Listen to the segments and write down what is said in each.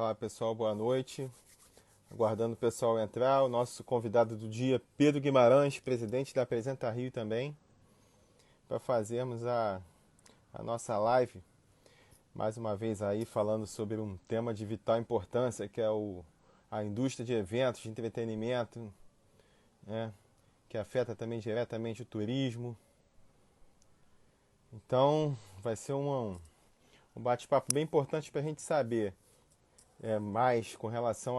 Fala pessoal, boa noite. Aguardando o pessoal entrar. O nosso convidado do dia, Pedro Guimarães, presidente da Apresenta Rio também, para fazermos a nossa live, mais uma vez aí falando sobre um tema de vital importância, que é a indústria de eventos, de entretenimento, né, que afeta também diretamente o turismo. Então, vai ser um bate-papo bem importante para a gente saber mais com relação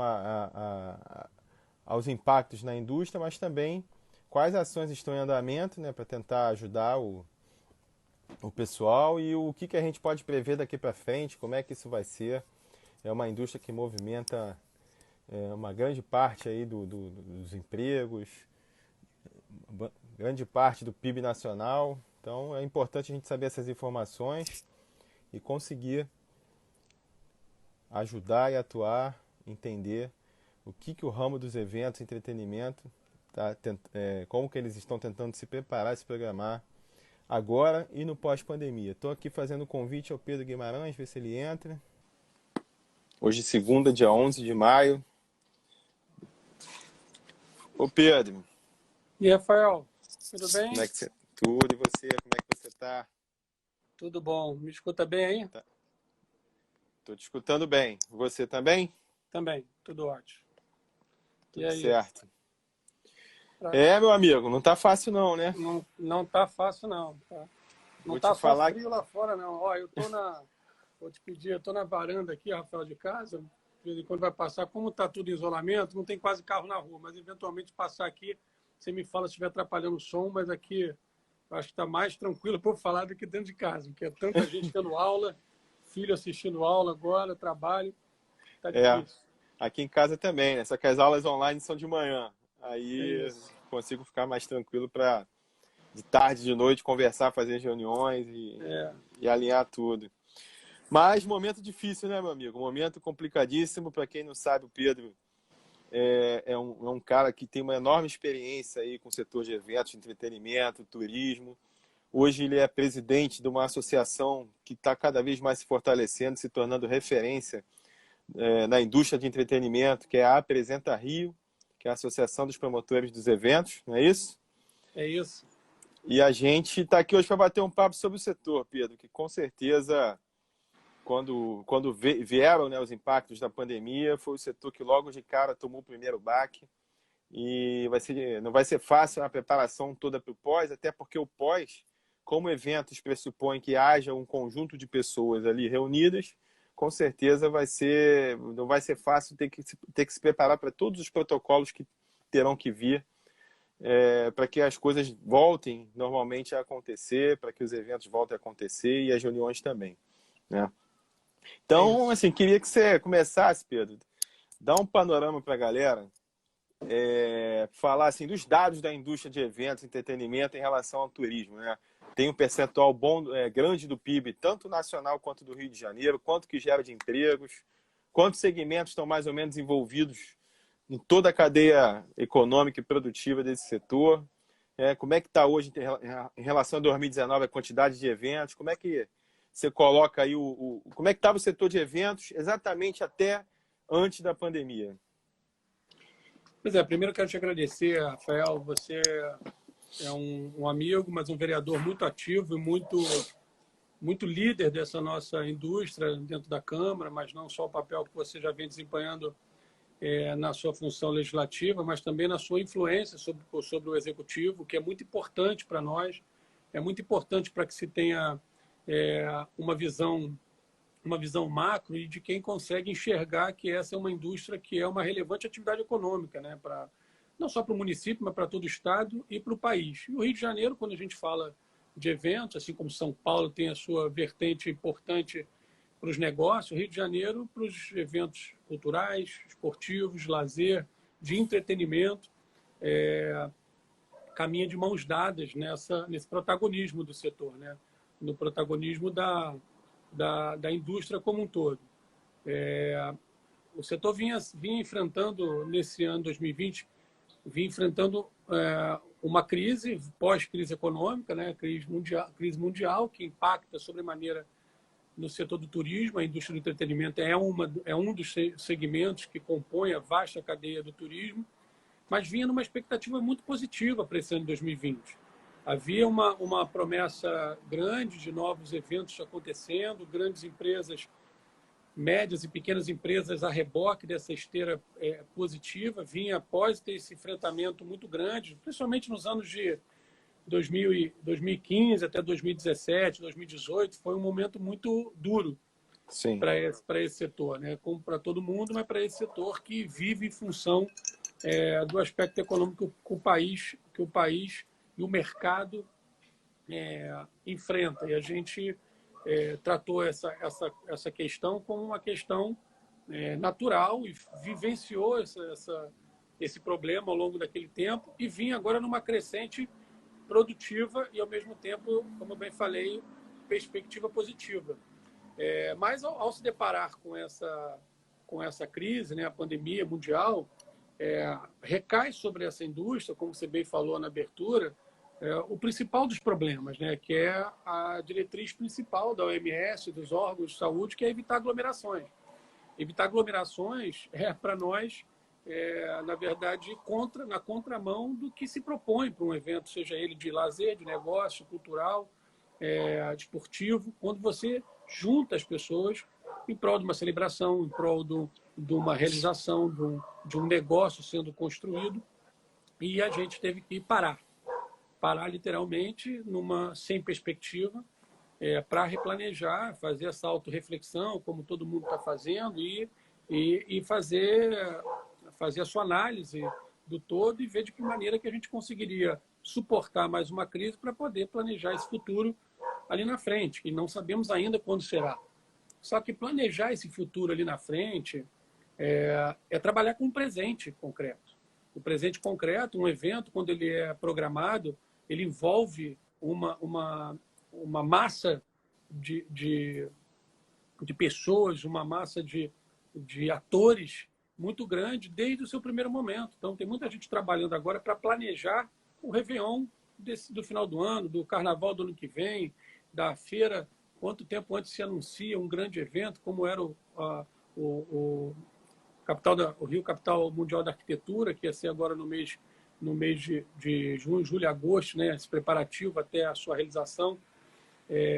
aos impactos na indústria, mas também quais ações estão em andamento, né, para tentar ajudar o pessoal e o que a gente pode prever daqui para frente, como é que isso vai ser. É uma indústria que movimenta uma grande parte aí dos empregos, grande parte do PIB nacional. Então é importante a gente saber essas informações e conseguir ajudar e atuar, entender o que o ramo dos eventos, entretenimento, como que eles estão tentando se preparar, se programar agora e no pós-pandemia. Estou aqui fazendo o convite ao Pedro Guimarães, ver se ele entra. Hoje, segunda, dia 11 de maio. Ô Pedro. E Rafael, tudo bem? Como é que você... Tudo, e você? Como é que você está? Tudo bom. Me escuta bem aí? Tá. Tô te escutando bem. Você também? Também, tudo ótimo. Tudo E aí? certo. Meu amigo, não tá fácil não, né? Não tá fácil não. Tá? Não Vou tá te falar só frio lá fora não. Ó, vou te pedir, eu tô na varanda aqui, Rafael, de casa. De vez em quando vai passar, como tá tudo em isolamento, não tem quase carro na rua, mas eventualmente passar aqui, você me fala se estiver atrapalhando o som, mas aqui eu acho que tá mais tranquilo para eu falar do que dentro de casa, porque é tanta gente tendo aula, filho assistindo aula agora, trabalho, tá difícil. Aqui em casa também, né? Só que as aulas online são de manhã. Aí consigo ficar mais tranquilo para de tarde, de noite, conversar, fazer reuniões e alinhar tudo. Mas momento difícil, né, meu amigo? Momento complicadíssimo. Para quem não sabe, o Pedro é um cara que tem uma enorme experiência aí com o setor de eventos, de entretenimento, turismo. Hoje ele é presidente de uma associação que está cada vez mais se fortalecendo, se tornando referência na indústria de entretenimento, que é a Apresenta Rio, que é a Associação dos Promotores dos Eventos, não é isso? É isso. E a gente está aqui hoje para bater um papo sobre o setor, Pedro, que com certeza, quando vieram, né, os impactos da pandemia, foi o setor que logo de cara tomou o primeiro baque. E não vai ser fácil a preparação toda para o pós, até porque o pós, como eventos pressupõe que haja um conjunto de pessoas ali reunidas, com certeza não vai ser fácil ter que se preparar para todos os protocolos que terão que vir para que as coisas voltem normalmente a acontecer, para que os eventos voltem a acontecer e as reuniões também, né? Então, assim, queria que você começasse, Pedro, dar um panorama para a galera, falar assim, dos dados da indústria de eventos e entretenimento em relação ao turismo, né? Tem um percentual grande do PIB, tanto nacional quanto do Rio de Janeiro, quanto que gera de empregos, quantos segmentos estão mais ou menos envolvidos em toda a cadeia econômica e produtiva desse setor. Como é que está hoje em relação a 2019 a quantidade de eventos? Como é que você coloca aí como é que estava o setor de eventos exatamente até antes da pandemia? Pois é, primeiro quero te agradecer, Rafael. Você é um amigo, mas um vereador muito ativo e muito líder dessa nossa indústria dentro da Câmara, mas não só o papel que você já vem desempenhando na sua função legislativa, mas também na sua influência sobre o Executivo, que é muito importante para nós, é muito importante para que se tenha uma visão macro e de quem consegue enxergar que essa é uma indústria que é uma relevante atividade econômica, né, não só para o município, mas para todo o estado e para o país. E o Rio de Janeiro, quando a gente fala de eventos, assim como São Paulo tem a sua vertente importante para os negócios, o Rio de Janeiro para os eventos culturais, esportivos, lazer, de entretenimento, caminha de mãos dadas nesse protagonismo do setor, né, no protagonismo da indústria como um todo. O setor vinha enfrentando, nesse ano 2020, uma crise, pós-crise econômica, né? Crise mundial, que impacta sobremaneira no setor do turismo. A indústria do entretenimento é um dos segmentos que compõe a vasta cadeia do turismo, mas vinha numa expectativa muito positiva para esse ano de 2020. Havia uma promessa grande de novos eventos acontecendo, grandes empresas, médias e pequenas empresas a reboque dessa esteira positiva, vinha após ter esse enfrentamento muito grande, principalmente nos anos de 2015 até 2017, 2018, foi um momento muito duro para esse setor, né? Como para todo mundo, mas para esse setor que vive em função do aspecto econômico que o país e o mercado enfrenta. E a gente tratou essa questão como uma questão natural e vivenciou esse problema ao longo daquele tempo e vinha agora numa crescente produtiva e, ao mesmo tempo, como eu bem falei, perspectiva positiva. Mas, ao se deparar com essa crise, né, a pandemia mundial, recai sobre essa indústria, como você bem falou na abertura, o principal dos problemas, né, que é a diretriz principal da OMS, dos órgãos de saúde, que é evitar aglomerações. Evitar aglomerações para nós, na verdade, na contramão do que se propõe para um evento, seja ele de lazer, de negócio, cultural, desportivo, quando você junta as pessoas em prol de uma celebração, em prol de uma realização, de um negócio sendo construído, e a gente teve que parar literalmente sem perspectiva, para replanejar, fazer essa autorreflexão, como todo mundo está fazendo, e fazer a sua análise do todo e ver de que maneira que a gente conseguiria suportar mais uma crise para poder planejar esse futuro ali na frente, que não sabemos ainda quando será. Só que planejar esse futuro ali na frente é trabalhar com um presente concreto. O presente concreto, um evento, quando ele é programado, ele envolve uma massa de pessoas, uma massa de atores muito grande desde o seu primeiro momento. Então, tem muita gente trabalhando agora para planejar o Réveillon do final do ano, do Carnaval do ano que vem, da feira, quanto tempo antes se anuncia um grande evento, como era o Rio Capital Mundial da Arquitetura, que ia ser agora no mês de junho, julho e agosto, né, esse preparativo até a sua realização.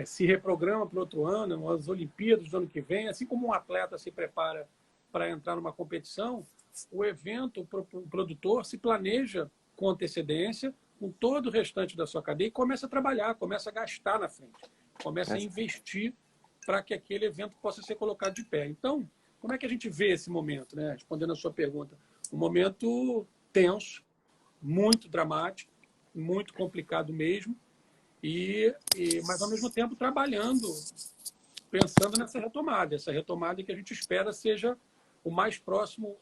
Se reprograma para outro ano, as Olimpíadas do ano que vem, assim como um atleta se prepara para entrar numa competição, o evento, o produtor se planeja com antecedência, com todo o restante da sua cadeia e começa a trabalhar, começa a gastar na frente, começa a investir para que aquele evento possa ser colocado de pé. Então, como é que a gente vê esse momento, né? Respondendo a sua pergunta, um momento tenso, muito dramático, muito complicado mesmo, mas ao mesmo tempo trabalhando, pensando nessa retomada, essa retomada que a gente espera seja o mais próximo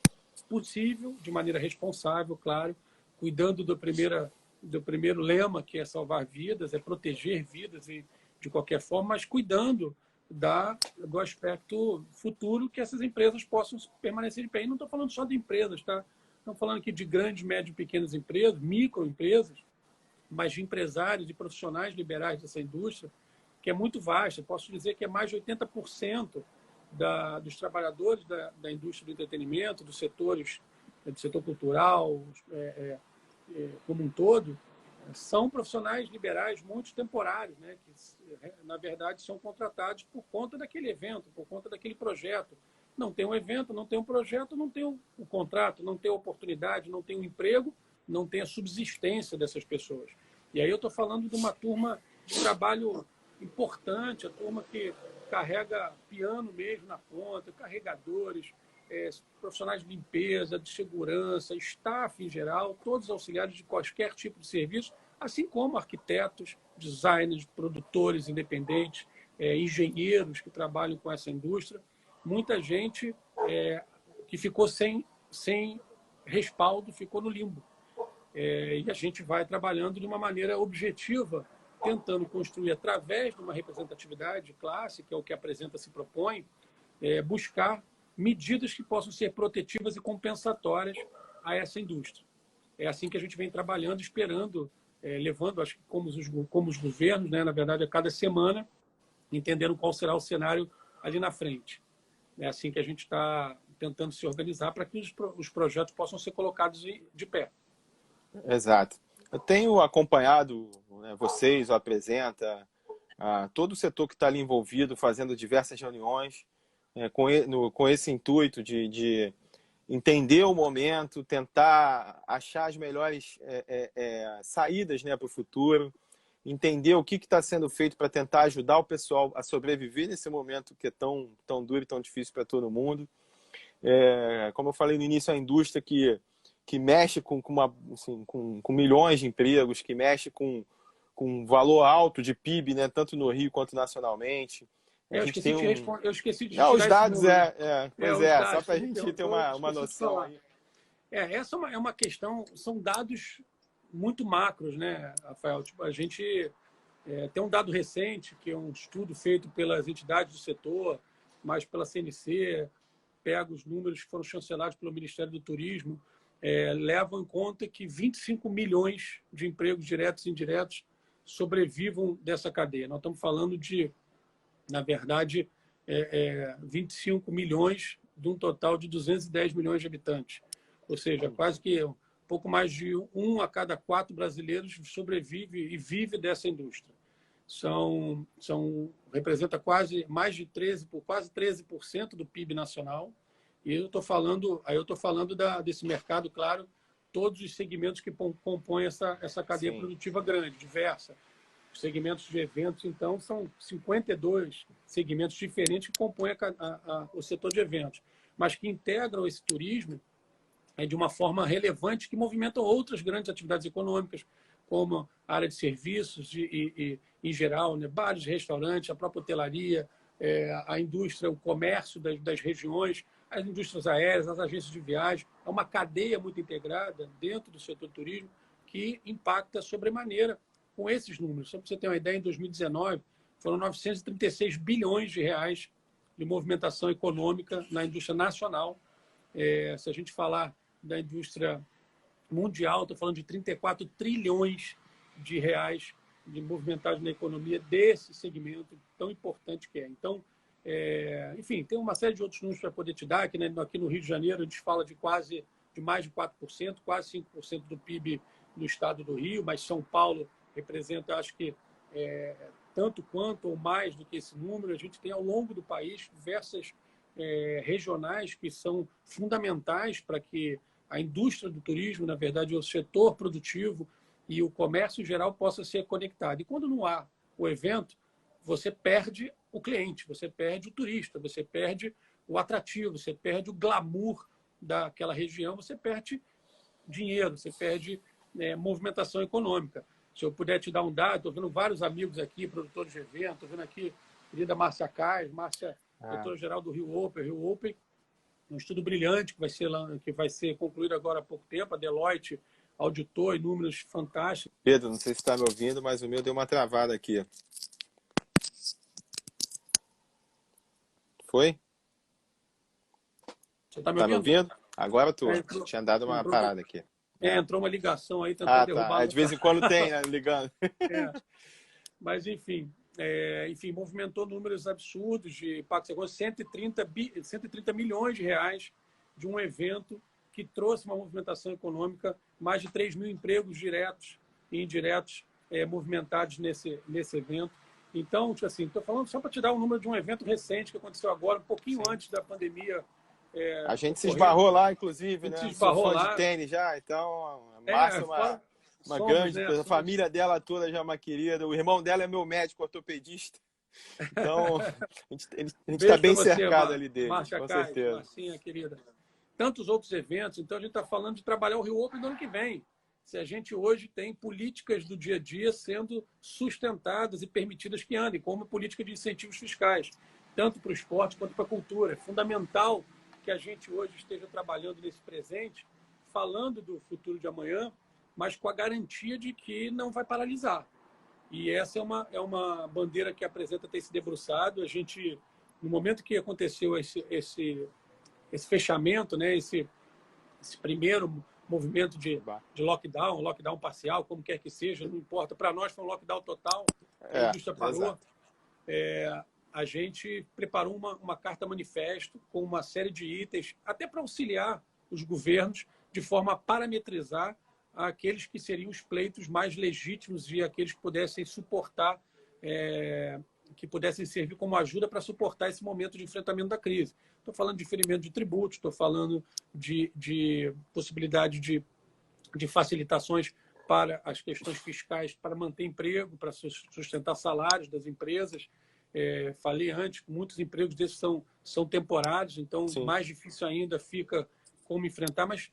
possível, de maneira responsável, claro, cuidando do primeiro lema, que é salvar vidas, é proteger vidas de qualquer forma, mas cuidando do aspecto futuro que essas empresas possam permanecer de pé. E não estou falando só de empresas, tá? Estamos falando aqui de grandes, médias e pequenas empresas, microempresas, mas de empresários e profissionais liberais dessa indústria, que é muito vasta. Posso dizer que é mais de 80% dos trabalhadores da indústria do entretenimento, do setor cultural, como um todo, são profissionais liberais, muitos temporários, né, que, na verdade, são contratados por conta daquele evento, por conta daquele projeto. Não tem um evento, não tem um projeto, não tem o contrato, não tem a oportunidade, não tem o emprego, não tem a subsistência dessas pessoas. E aí eu estou falando de uma turma de trabalho importante, a turma que carrega piano mesmo na ponta, carregadores, profissionais de limpeza, de segurança, staff em geral, todos auxiliares de qualquer tipo de serviço, assim como arquitetos, designers, produtores independentes, engenheiros que trabalham com essa indústria. Muita gente que ficou sem respaldo, ficou no limbo. E a gente vai trabalhando de uma maneira objetiva, tentando construir, através de uma representatividade de classe, que é o que a Apresenta se propõe, buscar medidas que possam ser protetivas e compensatórias a essa indústria. É assim que a gente vem trabalhando, esperando, levando, acho que como os governos, né, na verdade, a cada semana, entendendo qual será o cenário ali na frente. É assim que a gente está tentando se organizar para que os projetos possam ser colocados de pé. Exato. Eu tenho acompanhado, né, vocês, o Apresenta, todo o setor que está ali envolvido, fazendo diversas reuniões, com esse intuito de entender o momento, tentar achar as melhores saídas, né, para o futuro, entender o que está sendo feito para tentar ajudar o pessoal a sobreviver nesse momento que é tão duro e tão difícil para todo mundo. Como eu falei no início, a indústria que mexe com milhões de empregos, que mexe com um valor alto de PIB, né, tanto no Rio quanto nacionalmente. Eu esqueci de Não, os tirar esse dados, número. pois Os só dados, para a você me gente ter perguntou, eu uma esqueci de noção falar. aí. Essa é uma questão, são dados muito macros, né, Rafael? Tipo, a gente tem um dado recente, que é um estudo feito pelas entidades do setor, mas pela CNC, pega os números que foram chancelados pelo Ministério do Turismo, levam em conta que 25 milhões de empregos diretos e indiretos sobrevivam dessa cadeia. Nós estamos falando de, na verdade, 25 milhões de um total de 210 milhões de habitantes. Ou seja, quase que um pouco mais de 1 a cada 4 brasileiros sobrevive e vive dessa indústria. Representa quase 13% do PIB nacional. E eu estou falando desse mercado, claro, todos os segmentos que compõem essa cadeia produtiva grande, diversa. Os segmentos de eventos, então, são 52 segmentos diferentes que compõem o setor de eventos, mas que integram esse turismo de uma forma relevante, que movimentam outras grandes atividades econômicas, como a área de serviços e em geral, né, bares, restaurantes, a própria hotelaria, a indústria, o comércio das regiões, as indústrias aéreas, as agências de viagem. É uma cadeia muito integrada dentro do setor do turismo que impacta sobremaneira com esses números. Só para você ter uma ideia, em 2019 foram 936 bilhões de reais de movimentação econômica na indústria nacional. Se a gente falar da indústria mundial, estou falando de 34 trilhões de reais de movimentagem na economia desse segmento tão importante que é. Então, enfim, tem uma série de outros números para poder te dar. Aqui no Rio de Janeiro, a gente fala de mais de 4%, quase 5% do PIB no estado do Rio, mas São Paulo representa, acho que, tanto quanto ou mais do que esse número. A gente tem, ao longo do país, diversas regionais que são fundamentais para que a indústria do turismo, na verdade, o setor produtivo e o comércio em geral possa ser conectado. E quando não há o evento, você perde o cliente, você perde o turista, você perde o atrativo, você perde o glamour daquela região, você perde dinheiro, você perde movimentação econômica. Se eu puder te dar um dado, estou vendo vários amigos aqui, produtores de evento, estou vendo aqui a querida Márcia Cais, diretora-geral do Rio Open, um estudo brilhante que vai ser concluído agora há pouco tempo. A Deloitte auditou em números fantásticos. Pedro, não sei se está me ouvindo, mas o meu deu uma travada aqui. Foi? Você está me ouvindo? Agora estou. Tinha dado uma parada aqui. Entrou uma ligação aí, tentou derrubar. Tá. De vez em quando tem, né, ligando. Mas, enfim, movimentou números absurdos de impacto econômico, 130 milhões de reais de um evento que trouxe uma movimentação econômica, mais de 3 mil empregos diretos e indiretos movimentados nesse evento. Então, tipo assim, estou falando só para te dar o número de um evento recente que aconteceu agora, um pouquinho antes da pandemia. A gente se esbarrou lá, inclusive, né? Se esbarrou Sou fã lá. de tênis já, então a Márcia uma grande coisa. A família dela toda já é uma querida. O irmão dela é meu médico ortopedista. Então, a gente está bem cercado ali dele, Márcia com Cais, certeza. Marcinha, querida. Tantos outros eventos. Então, a gente está falando de trabalhar o Rio Open no ano que vem. Se a gente hoje tem políticas do dia a dia sendo sustentadas e permitidas que andem, como política de incentivos fiscais, tanto para o esporte quanto para a cultura. É fundamental que a gente hoje esteja trabalhando nesse presente, falando do futuro de amanhã, mas com a garantia de que não vai paralisar. E essa é uma bandeira que a Apresenta tem se debruçado. A gente, no momento que aconteceu esse fechamento, né, esse primeiro movimento de lockdown parcial, como quer que seja, não importa. Para nós foi um lockdown total, a indústria parou. Exato. a gente preparou uma carta manifesto com uma série de itens, até para auxiliar os governos de forma a parametrizar aqueles que seriam os pleitos mais legítimos e aqueles que pudessem suportar, que pudessem servir como ajuda para suportar esse momento de enfrentamento da crise. Estou falando de diferimento de tributos, estou falando de possibilidade de facilitações para as questões fiscais, para manter emprego, para sustentar salários das empresas. Falei antes, muitos empregos desses são temporários, então Sim. mais difícil ainda fica como enfrentar, mas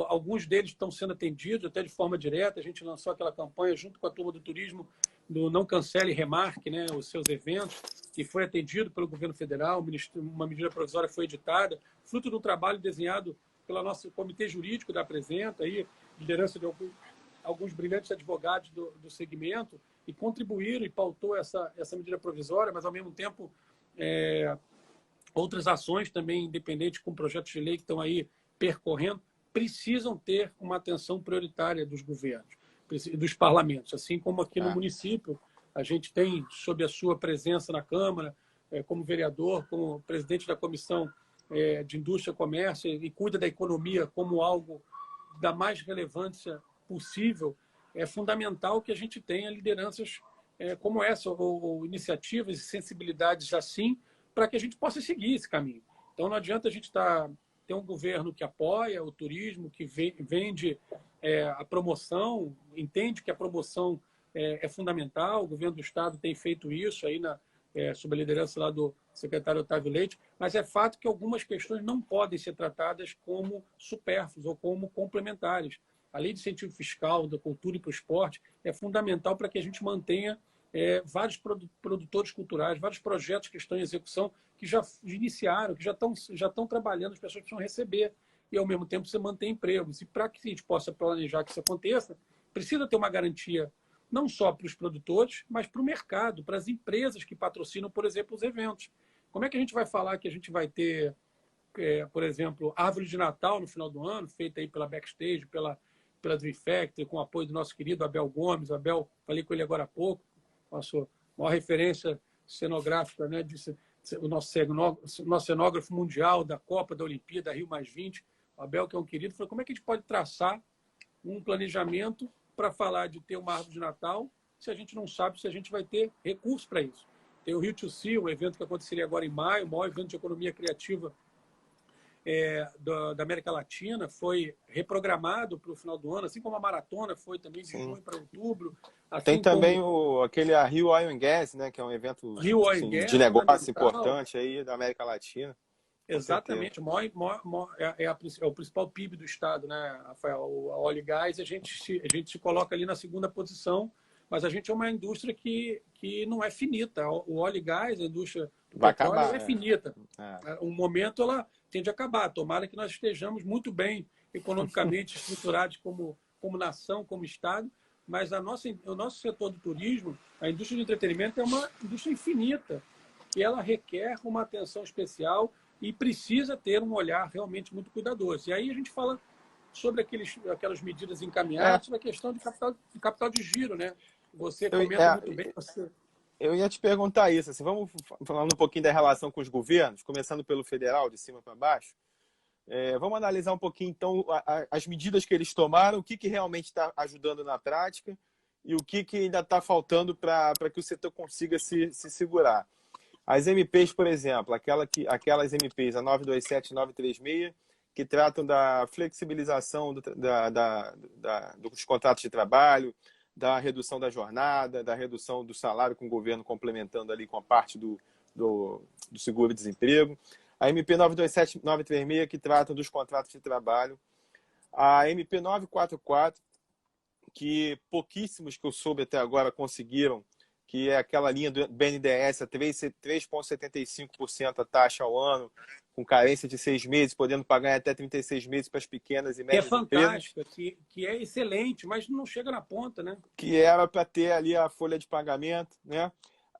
alguns deles estão sendo atendidos até de forma direta. A gente lançou aquela campanha junto com a turma do turismo do Não Cancele e Remarque, né, os seus eventos, que foi atendido pelo governo federal, uma medida provisória foi editada, fruto de um trabalho desenhado pelo nosso comitê jurídico da Apresenta, aí, liderança de alguns brilhantes advogados do segmento, e contribuíram e pautou essa medida provisória, mas, ao mesmo tempo, outras ações também independentes com projetos de lei que estão aí percorrendo, precisam ter uma atenção prioritária dos governos, dos parlamentos, assim como aqui no município, a gente tem, sob a sua presença na Câmara, como vereador, como presidente da Comissão de Indústria e Comércio, e cuida da economia como algo da mais relevância possível, é fundamental que a gente tenha lideranças como essa, ou iniciativas e sensibilidades assim, para que a gente possa seguir esse caminho. Então, não adianta a gente ter um governo que apoia o turismo, que vende a promoção, entende que a promoção é fundamental. O governo do Estado tem feito isso aí sob a liderança lá do secretário Otávio Leite, mas é fato que algumas questões não podem ser tratadas como supérfluas ou como complementares. A lei de incentivo fiscal da cultura e para o esporte é fundamental para que a gente mantenha vários produtores culturais, vários projetos que estão em execução, que já iniciaram, que já estão trabalhando, as pessoas precisam receber e, ao mesmo tempo, você manter empregos. E para que a gente possa planejar que isso aconteça, precisa ter uma garantia não só para os produtores, mas para o mercado, para as empresas que patrocinam, por exemplo, os eventos. Como é que a gente vai falar que a gente vai ter, por exemplo, árvore de Natal no final do ano, feita aí pela Backstage, pela Dream Factory, com o apoio do nosso querido Abel Gomes. Abel, falei com ele agora há pouco, nossa maior referência cenográfica, né, o nosso cenógrafo mundial da Copa, da Olimpíada, Rio+20, o Abel, que é um querido, falou: como é que a gente pode traçar um planejamento para falar de ter uma árvore de Natal se a gente não sabe se a gente vai ter recursos para isso? Tem o Rio to Sea, um evento que aconteceria agora em maio, o maior evento de economia criativa da América Latina, foi reprogramado para o final do ano, assim como a maratona foi também de junho para outubro. Assim tem também como aquele Rio Oil and Gas, né, que é um evento de negócio importante aí da América Latina. Exatamente, é o principal PIB do Estado, né, Rafael? A óleo e gás, a gente se coloca ali na segunda posição, mas a gente é uma indústria que não é finita. O óleo e gás, a indústria do petróleo, é finita. Um momento ela tende a acabar. Tomara que nós estejamos muito bem economicamente estruturados como nação, como Estado, mas o nosso setor do turismo, a indústria de entretenimento, é uma indústria infinita, que ela requer uma atenção especial e precisa ter um olhar realmente muito cuidadoso. E aí a gente fala sobre aquelas medidas encaminhadas, sobre a questão de capital de giro, né? Você comenta muito bem. Eu ia te perguntar isso. Assim, vamos falando um pouquinho da relação com os governos, começando pelo federal, de cima para baixo. Vamos analisar um pouquinho, então, as medidas que eles tomaram, o que realmente está ajudando na prática e o que ainda está faltando para que o setor consiga se segurar. As MPs, por exemplo, aquelas MPs, a 927 e 936, que tratam da flexibilização dos contratos de trabalho, da redução da jornada, da redução do salário, com o governo complementando ali com a parte do seguro-desemprego. A MP 927 e 936, que tratam dos contratos de trabalho. A MP 944, que pouquíssimos que eu soube até agora conseguiram, que é aquela linha do BNDES, a 3,75% a taxa ao ano, com carência de 6 meses, podendo pagar até 36 meses para as pequenas e médias empresas. Que é fantástica, que é excelente, mas não chega na ponta, né? Que era para ter ali a folha de pagamento, né?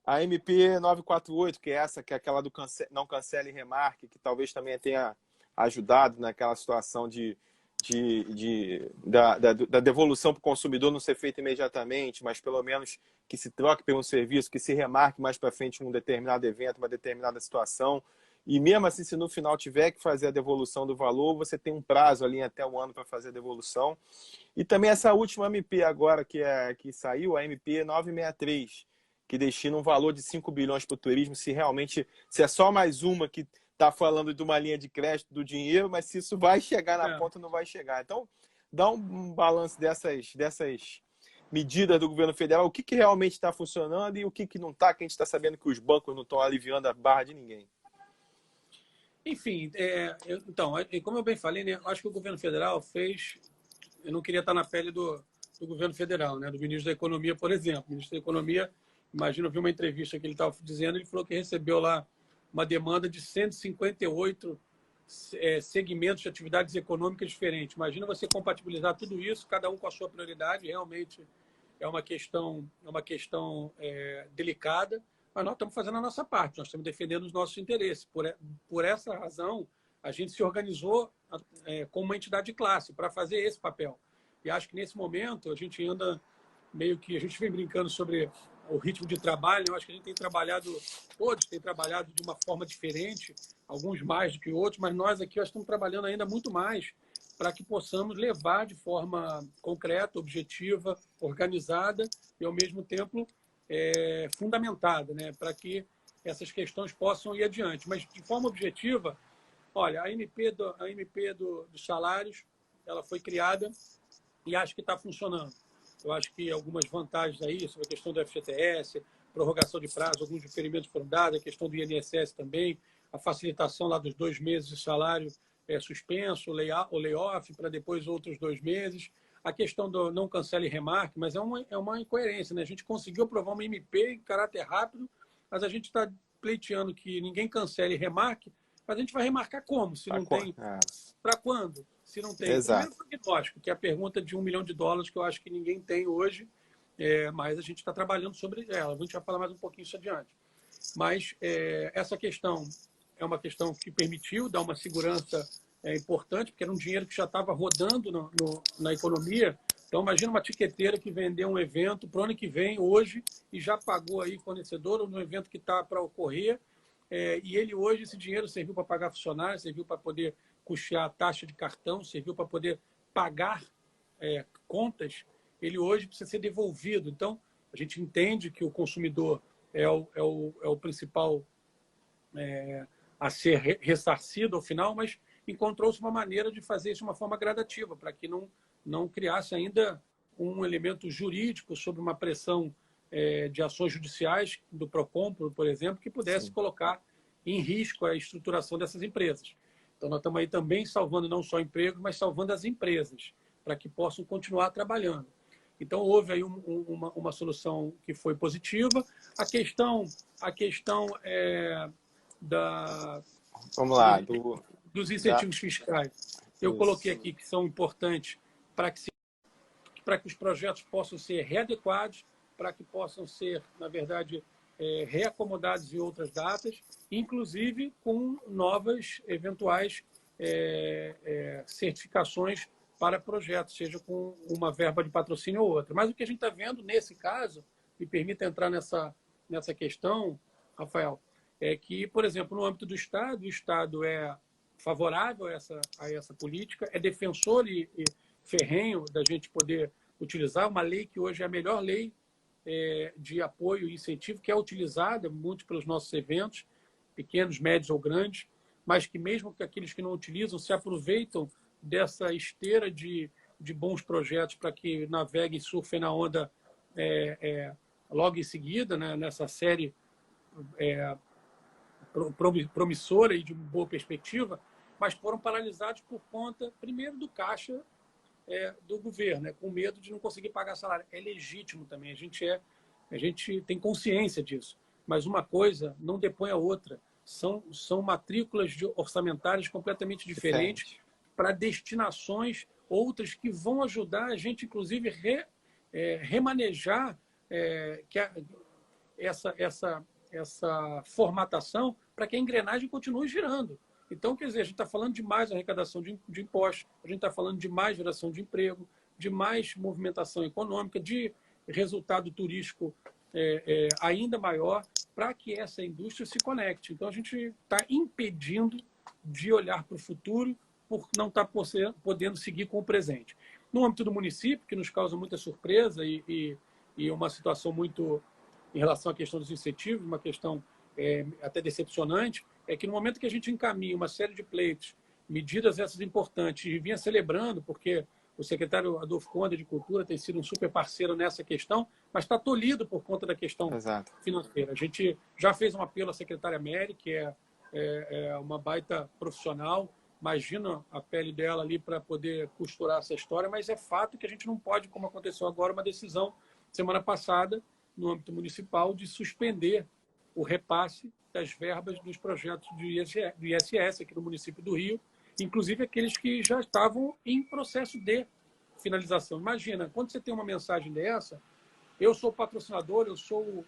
A MP 948, que é aquela do não cancele e remarque, que talvez também tenha ajudado naquela situação da devolução para o consumidor não ser feita imediatamente, mas pelo menos que se troque por um serviço, que se remarque mais para frente um determinado evento, uma determinada situação. E mesmo assim, se no final tiver que fazer a devolução do valor, você tem um prazo ali até um ano para fazer a devolução. E também essa última MP agora que saiu, a MP 963, que destina um valor de 5 bilhões para o turismo, se é só mais uma que está falando de uma linha de crédito do dinheiro, mas se isso vai chegar na ponta, não vai chegar. Então, dá um balanço dessas medidas do governo federal, o que realmente está funcionando e o que não está, que a gente está sabendo que os bancos não estão aliviando a barra de ninguém. Enfim, então, como eu bem falei, né, acho que o governo federal fez... Eu não queria estar na pele do governo federal, né, do ministro da Economia, por exemplo. O ministro da Economia, imagina, eu vi uma entrevista que ele estava dizendo, ele falou que recebeu lá uma demanda de 158 segmentos de atividades econômicas diferentes. Imagina você compatibilizar tudo isso, cada um com a sua prioridade. Realmente é uma questão delicada, mas nós estamos fazendo a nossa parte, nós estamos defendendo os nossos interesses. Por essa razão, a gente se organizou como uma entidade de classe para fazer esse papel. E acho que nesse momento a gente anda meio que... A gente vem brincando sobre o ritmo de trabalho. Eu acho que a gente tem trabalhado, todos têm trabalhado de uma forma diferente, alguns mais do que outros, mas nós aqui estamos trabalhando ainda muito mais para que possamos levar de forma concreta, objetiva, organizada e, ao mesmo tempo, fundamentada, né? Para que essas questões possam ir adiante. Mas, de forma objetiva, olha, a MP dos salários, ela foi criada e acho que está funcionando. Eu acho que algumas vantagens aí, sobre a questão do FGTS, prorrogação de prazo, alguns diferimentos foram dados, a questão do INSS também, a facilitação lá dos 2 meses de salário suspenso, o layoff para depois outros 2 meses. A questão do não cancele e remarque, mas é uma incoerência, né? A gente conseguiu aprovar uma MP em caráter rápido, mas a gente está pleiteando que ninguém cancele e remarque, mas a gente vai remarcar como? Se não tem... Para quando? Se não tem... Exato. Primeiro prognóstico, que é a pergunta de $1 milhão, que eu acho que ninguém tem hoje, mas a gente está trabalhando sobre ela. A gente vai falar mais um pouquinho isso adiante. Mas essa questão é uma questão que permitiu dar uma segurança importante, porque era um dinheiro que já estava rodando na economia. Então, imagina uma tiqueteira que vendeu um evento para o ano que vem, hoje, e já pagou aí fornecedor no evento que está para ocorrer. E ele hoje, esse dinheiro serviu para pagar funcionários, serviu para poder custear a taxa de cartão, serviu para poder pagar contas. Ele hoje precisa ser devolvido. Então, a gente entende que o consumidor é o principal a ser ressarcido ao final, mas encontrou-se uma maneira de fazer isso de uma forma gradativa, para que não criasse ainda um elemento jurídico sobre uma pressão de ações judiciais do Procon, por exemplo, que pudesse colocar em risco a estruturação dessas empresas. Então, nós estamos aí também salvando não só empregos, mas salvando as empresas, para que possam continuar trabalhando. Então, houve aí uma solução que foi positiva. A questão Vamos lá, dos incentivos fiscais. Eu coloquei aqui que são importantes para que os projetos possam ser readequados, para que possam ser, na verdade, reacomodados em outras datas, inclusive com novas eventuais certificações para projetos, seja com uma verba de patrocínio ou outra. Mas o que a gente está vendo nesse caso, me permita entrar nessa questão, Rafael, é que, por exemplo, no âmbito do Estado, o Estado é favorável a essa política, é defensor e ferrenho da gente poder utilizar uma lei que hoje é a melhor lei de apoio e incentivo, que é utilizada muito pelos nossos eventos, pequenos, médios ou grandes, mas que mesmo que aqueles que não utilizam se aproveitam dessa esteira de bons projetos para que naveguem e surfem na onda logo em seguida, né, nessa série promissora e de boa perspectiva, mas foram paralisados por conta, primeiro, do caixa do governo, com medo de não conseguir pagar salário. É legítimo também, a gente tem consciência disso, mas uma coisa não depõe a outra. São matrículas orçamentárias completamente diferentes para destinações outras que vão ajudar a gente, inclusive, remanejar essa formatação para que a engrenagem continue girando. Então, quer dizer, a gente está falando de mais arrecadação de impostos, a gente está falando de mais geração de emprego, de mais movimentação econômica, de resultado turístico ainda maior para que essa indústria se conecte. Então, a gente está impedindo de olhar para o futuro por não estar podendo seguir com o presente. No âmbito do município, que nos causa muita surpresa e uma situação muito em relação à questão dos incentivos, uma questão até decepcionante, é que no momento que a gente encaminha uma série de pleitos, medidas essas importantes, e vinha celebrando, porque o secretário Adolfo Conde de Cultura tem sido um super parceiro nessa questão, mas está tolhido por conta da questão financeira. A gente já fez um apelo à secretária Mary, que é uma baita profissional, imagina a pele dela ali para poder costurar essa história, mas é fato que a gente não pode, como aconteceu agora, uma decisão semana passada, no âmbito municipal, de suspender o repasse das verbas dos projetos do ISS aqui no município do Rio, inclusive aqueles que já estavam em processo de finalização. Imagina, quando você tem uma mensagem dessa, eu sou patrocinador, eu sou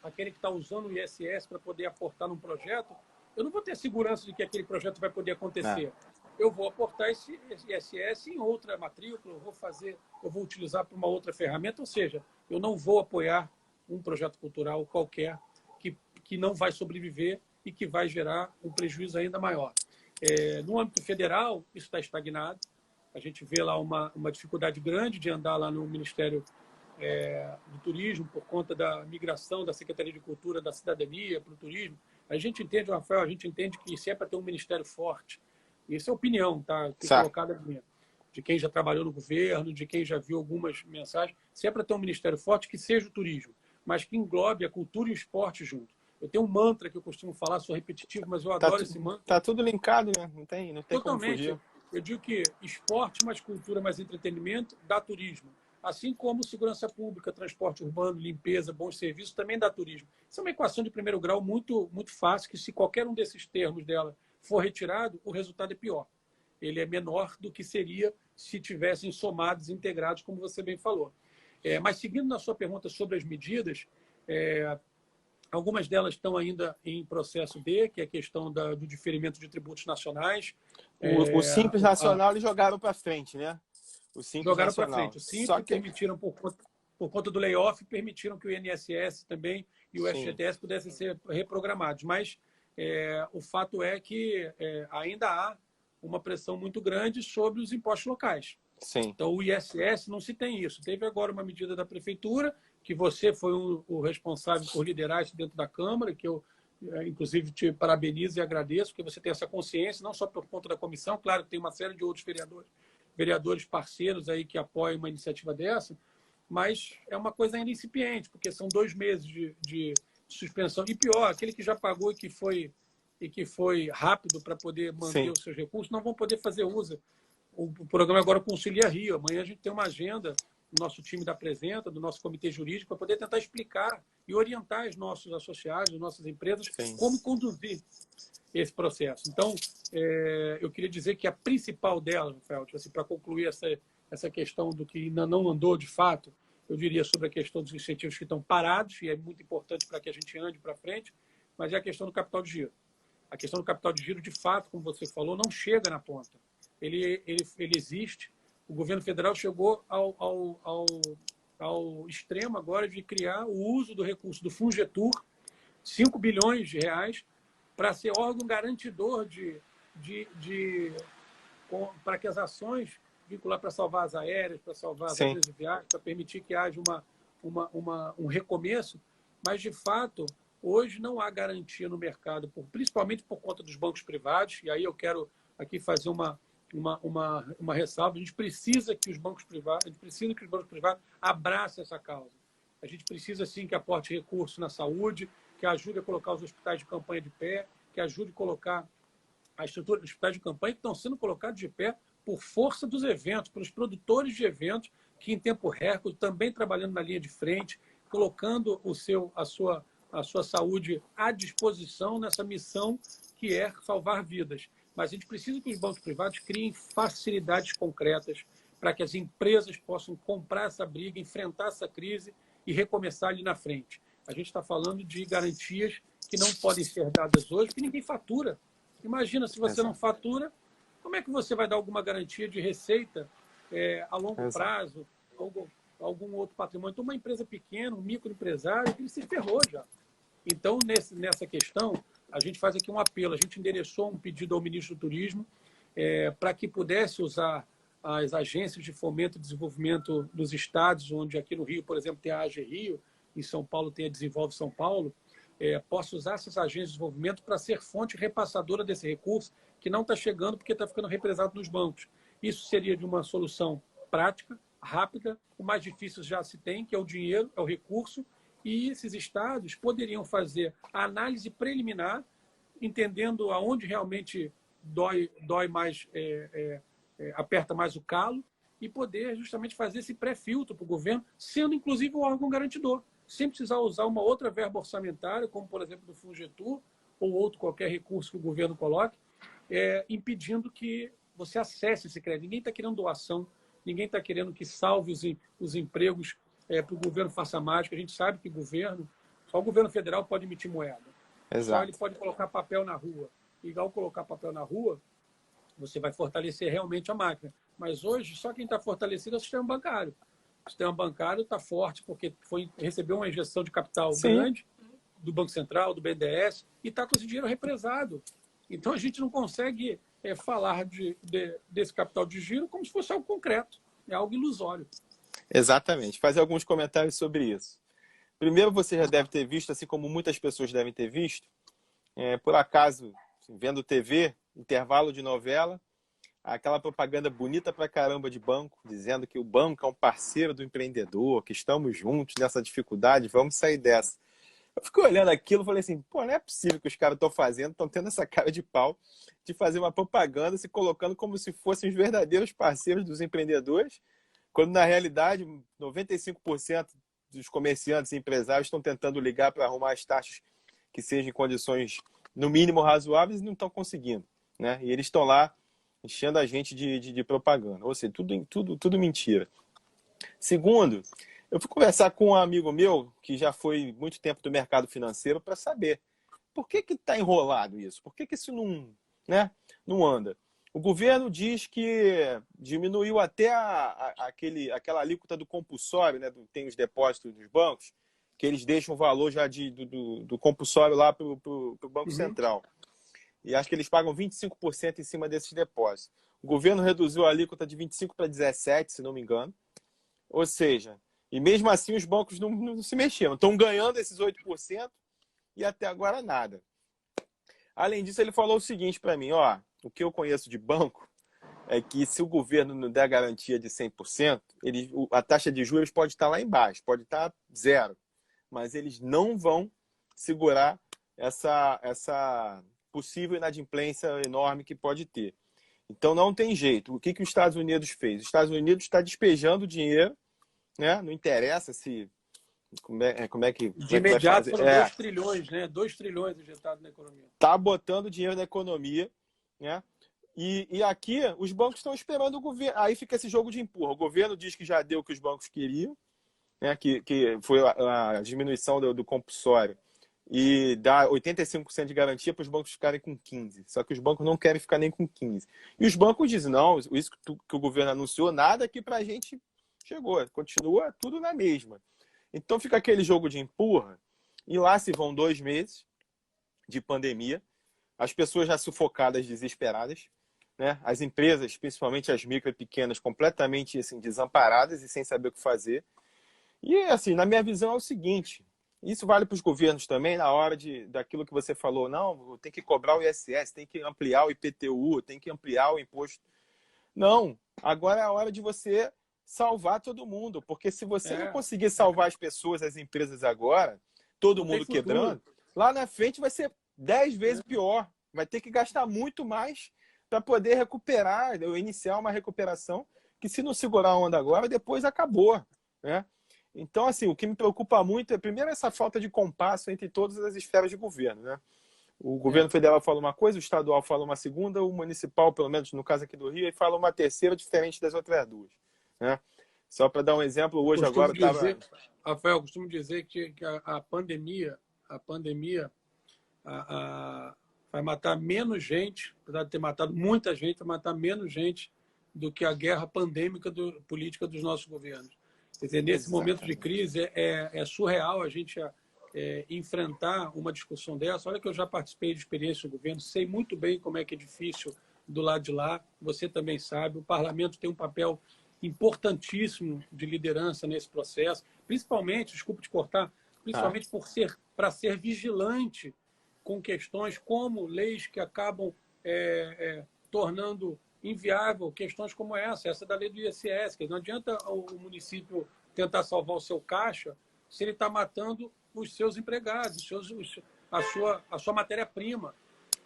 aquele que está usando o ISS para poder aportar num projeto, eu não vou ter segurança de que aquele projeto vai poder acontecer. Eu vou aportar esse ISS em outra matrícula, eu vou utilizar para uma outra ferramenta, ou seja, eu não vou apoiar um projeto cultural qualquer que não vai sobreviver e que vai gerar um prejuízo ainda maior. No âmbito federal, isso está estagnado. A gente vê lá uma dificuldade grande de andar lá no Ministério do Turismo por conta da migração da Secretaria de Cultura, da Cidadania para o turismo. A gente entende, Rafael, a gente entende que se é para ter um ministério forte, isso é opinião, tá? Colocada de quem já trabalhou no governo, de quem já viu algumas mensagens, se é para ter um ministério forte, que seja o turismo, mas que englobe a cultura e o esporte junto. Eu tenho um mantra que eu costumo falar, sou repetitivo, mas eu adoro esse mantra. Tá tudo linkado, né? Não tem como fugir. Eu digo que esporte mais cultura mais entretenimento dá turismo. Assim como segurança pública, transporte urbano, limpeza, bons serviços, também dá turismo. Isso é uma equação de primeiro grau muito, muito fácil, que se qualquer um desses termos dela for retirado, o resultado é pior. Ele é menor do que seria se tivessem somados, integrados, como você bem falou. Mas seguindo na sua pergunta sobre as medidas, algumas delas estão ainda em processo B, que é a questão do diferimento de tributos nacionais. O Simples Nacional eles jogaram para frente, né? O Simples jogaram para Nacional. frente. O Simples permitiram, por conta do layoff, permitiram que o INSS também e o FGTS pudessem ser reprogramados. Mas o fato é que ainda há uma pressão muito grande sobre os impostos locais. Sim. Então, o ISS não se tem isso. Teve agora uma medida da Prefeitura, que você foi o responsável por liderar isso dentro da Câmara, que eu, inclusive, te parabenizo e agradeço, porque você tem essa consciência, não só por conta da comissão, claro que tem uma série de outros vereadores parceiros aí que apoiam uma iniciativa dessa, mas é uma coisa ainda incipiente, porque são 2 meses de suspensão. E pior, aquele que já pagou e que foi rápido para poder manter os seus recursos, não vão poder fazer uso. O programa agora Concilia Rio. Amanhã a gente tem uma agenda do nosso time da Apresenta, do nosso comitê jurídico, para poder tentar explicar e orientar os nossos associados, as nossas empresas, como conduzir esse processo. Então, eu queria dizer que a principal delas, Rafael, assim, para concluir essa questão do que ainda não andou de fato, eu diria sobre a questão dos incentivos que estão parados, e é muito importante para que a gente ande para frente, mas é a questão do capital de giro. A questão do capital de giro, de fato, como você falou, não chega na ponta. Ele existe. O governo federal chegou ao extremo agora de criar o uso do recurso do Fungetur, 5 bilhões de reais, para ser órgão garantidor para que as ações vincular para salvar as aéreas, para salvar as empresas de viagem, para permitir que haja um recomeço. Mas, de fato, hoje não há garantia no mercado, principalmente por conta dos bancos privados, e aí eu quero aqui fazer uma ressalva. A gente precisa que os bancos privados abracem essa causa. A gente precisa, sim, que aporte recursos na saúde, que ajude a colocar os hospitais de campanha de pé, que ajude a colocar a estrutura dos hospitais de campanha que estão sendo colocados de pé por força dos eventos, pelos produtores de eventos, que em tempo recorde, também trabalhando na linha de frente, colocando a sua saúde à disposição nessa missão que é salvar vidas. Mas a gente precisa que os bancos privados criem facilidades concretas para que as empresas possam comprar essa briga, enfrentar essa crise e recomeçar ali na frente. A gente está falando de garantias que não podem ser dadas hoje, porque ninguém fatura. Imagina, se você não fatura, como é que você vai dar alguma garantia de receita a longo prazo, algum outro patrimônio. Então, uma empresa pequena, um microempresário, ele se ferrou já. Então, nessa questão, a gente faz aqui um apelo. A gente endereçou um pedido ao ministro do Turismo para que pudesse usar as agências de fomento e desenvolvimento dos estados, onde aqui no Rio, por exemplo, tem a AGE Rio, em São Paulo tem a Desenvolve São Paulo, possa usar essas agências de desenvolvimento para ser fonte repassadora desse recurso que não está chegando porque está ficando represado nos bancos. Isso seria de uma solução prática, rápida. O mais difícil já se tem, que é o dinheiro, é o recurso, e esses estados poderiam fazer a análise preliminar, entendendo aonde realmente dói mais, aperta mais o calo, e poder justamente fazer esse pré-filtro para o governo, sendo inclusive o órgão garantidor, sem precisar usar uma outra verba orçamentária, como por exemplo do Fungetur, ou outro qualquer recurso que o governo coloque, impedindo que você acesse esse crédito. Ninguém está querendo doação, ninguém está querendo que salve os empregos para o governo faça mágica. A gente sabe que só o governo federal pode emitir moeda. Exato. Só ele pode colocar papel na rua. E ao colocar papel na rua, você vai fortalecer realmente a máquina. Mas hoje, só quem está fortalecido é o sistema bancário. O sistema bancário está forte porque recebeu uma injeção de capital grande do Banco Central, do BNDES, e está com esse dinheiro represado. Então, a gente não consegue falar desse capital de giro como se fosse algo concreto. É algo ilusório. Exatamente. Fazer alguns comentários sobre isso. Primeiro, você já deve ter visto, assim como muitas pessoas devem ter visto, por acaso, vendo TV, intervalo de novela, aquela propaganda bonita pra caramba de banco, dizendo que o banco é um parceiro do empreendedor, que estamos juntos nessa dificuldade, vamos sair dessa. Eu fiquei olhando aquilo e falei assim, pô, não é possível que os caras estão fazendo, estão tendo essa cara de pau de fazer uma propaganda, se colocando como se fossem os verdadeiros parceiros dos empreendedores, quando na realidade 95% dos comerciantes e empresários estão tentando ligar para arrumar as taxas que sejam em condições no mínimo razoáveis e não estão conseguindo, né? E eles estão lá enchendo a gente de propaganda, ou seja, tudo mentira. Segundo, eu fui conversar com um amigo meu que já foi muito tempo do mercado financeiro para saber por que está enrolado isso, por que isso não anda. O governo diz que diminuiu até aquela alíquota do compulsório, né? Tem os depósitos dos bancos, que eles deixam o valor já do compulsório lá para o Banco Central. E acho que eles pagam 25% em cima desses depósitos. O governo reduziu a alíquota de 25% para 17%, se não me engano. Ou seja, e mesmo assim os bancos não se mexeram. Estão ganhando esses 8% e até agora nada. Além disso, ele falou o seguinte para mim, o que eu conheço de banco é que se o governo não der garantia de 100%, a taxa de juros pode estar lá embaixo, pode estar zero, mas eles não vão segurar essa possível inadimplência enorme que pode ter. Então não tem jeito. O que os Estados Unidos fez? Os Estados Unidos está despejando dinheiro, né? Não interessa se... Como é que de imediato vai fazer? Foram 2 trilhões, né? 2 trilhões injetados na economia. Está botando dinheiro na economia, né? E aqui os bancos estão esperando o governo. Aí fica esse jogo de empurra. O governo diz que já deu o que os bancos queriam, né? Que foi a diminuição do compulsório, e dá 85% de garantia para os bancos ficarem com 15%. Só que os bancos não querem ficar nem com 15%. E os bancos dizem, não, isso que o governo anunciou, nada aqui para a gente chegou. Continua tudo na mesma. Então fica aquele jogo de empurra, e lá se vão 2 meses de pandemia, as pessoas já sufocadas, desesperadas, né? As empresas, principalmente as micro e pequenas, completamente assim, desamparadas e sem saber o que fazer. E assim, na minha visão é o seguinte, isso vale para os governos também, na hora daquilo que você falou, não, tem que cobrar o ISS, tem que ampliar o IPTU, tem que ampliar o imposto. Não, agora é a hora de você salvar todo mundo, porque se você não conseguir salvar as pessoas, as empresas agora, todo mundo quebrando, lá na frente vai ser 10 vezes pior. Vai ter que gastar muito mais para poder recuperar, ou iniciar uma recuperação, que se não segurar a onda agora, depois acabou, né? Então, assim, o que me preocupa muito é, primeiro, essa falta de compasso entre todas as esferas de governo, né? O governo federal fala uma coisa, o estadual fala uma segunda, o municipal, pelo menos no caso aqui do Rio, fala uma terceira diferente das outras duas, né? Só para dar um exemplo, hoje agora estava... Rafael, eu costumo dizer que a pandemia vai matar menos gente, apesar de ter matado muita gente, vai matar menos gente do que a guerra pandêmica política dos nossos governos. Quer dizer, nesse momento de Exatamente. crise é surreal a gente enfrentar uma discussão dessa. Olha que eu já participei de experiência no governo, sei muito bem como é que é difícil do lado de lá, você também sabe. O parlamento tem um papel importantíssimo de liderança nesse processo, principalmente, desculpe te cortar, Ah, principalmente para ser vigilante com questões como leis que acabam tornando inviável questões como essa da lei do ISS, que não adianta o município tentar salvar o seu caixa se ele está matando os seus empregados, a sua matéria-prima.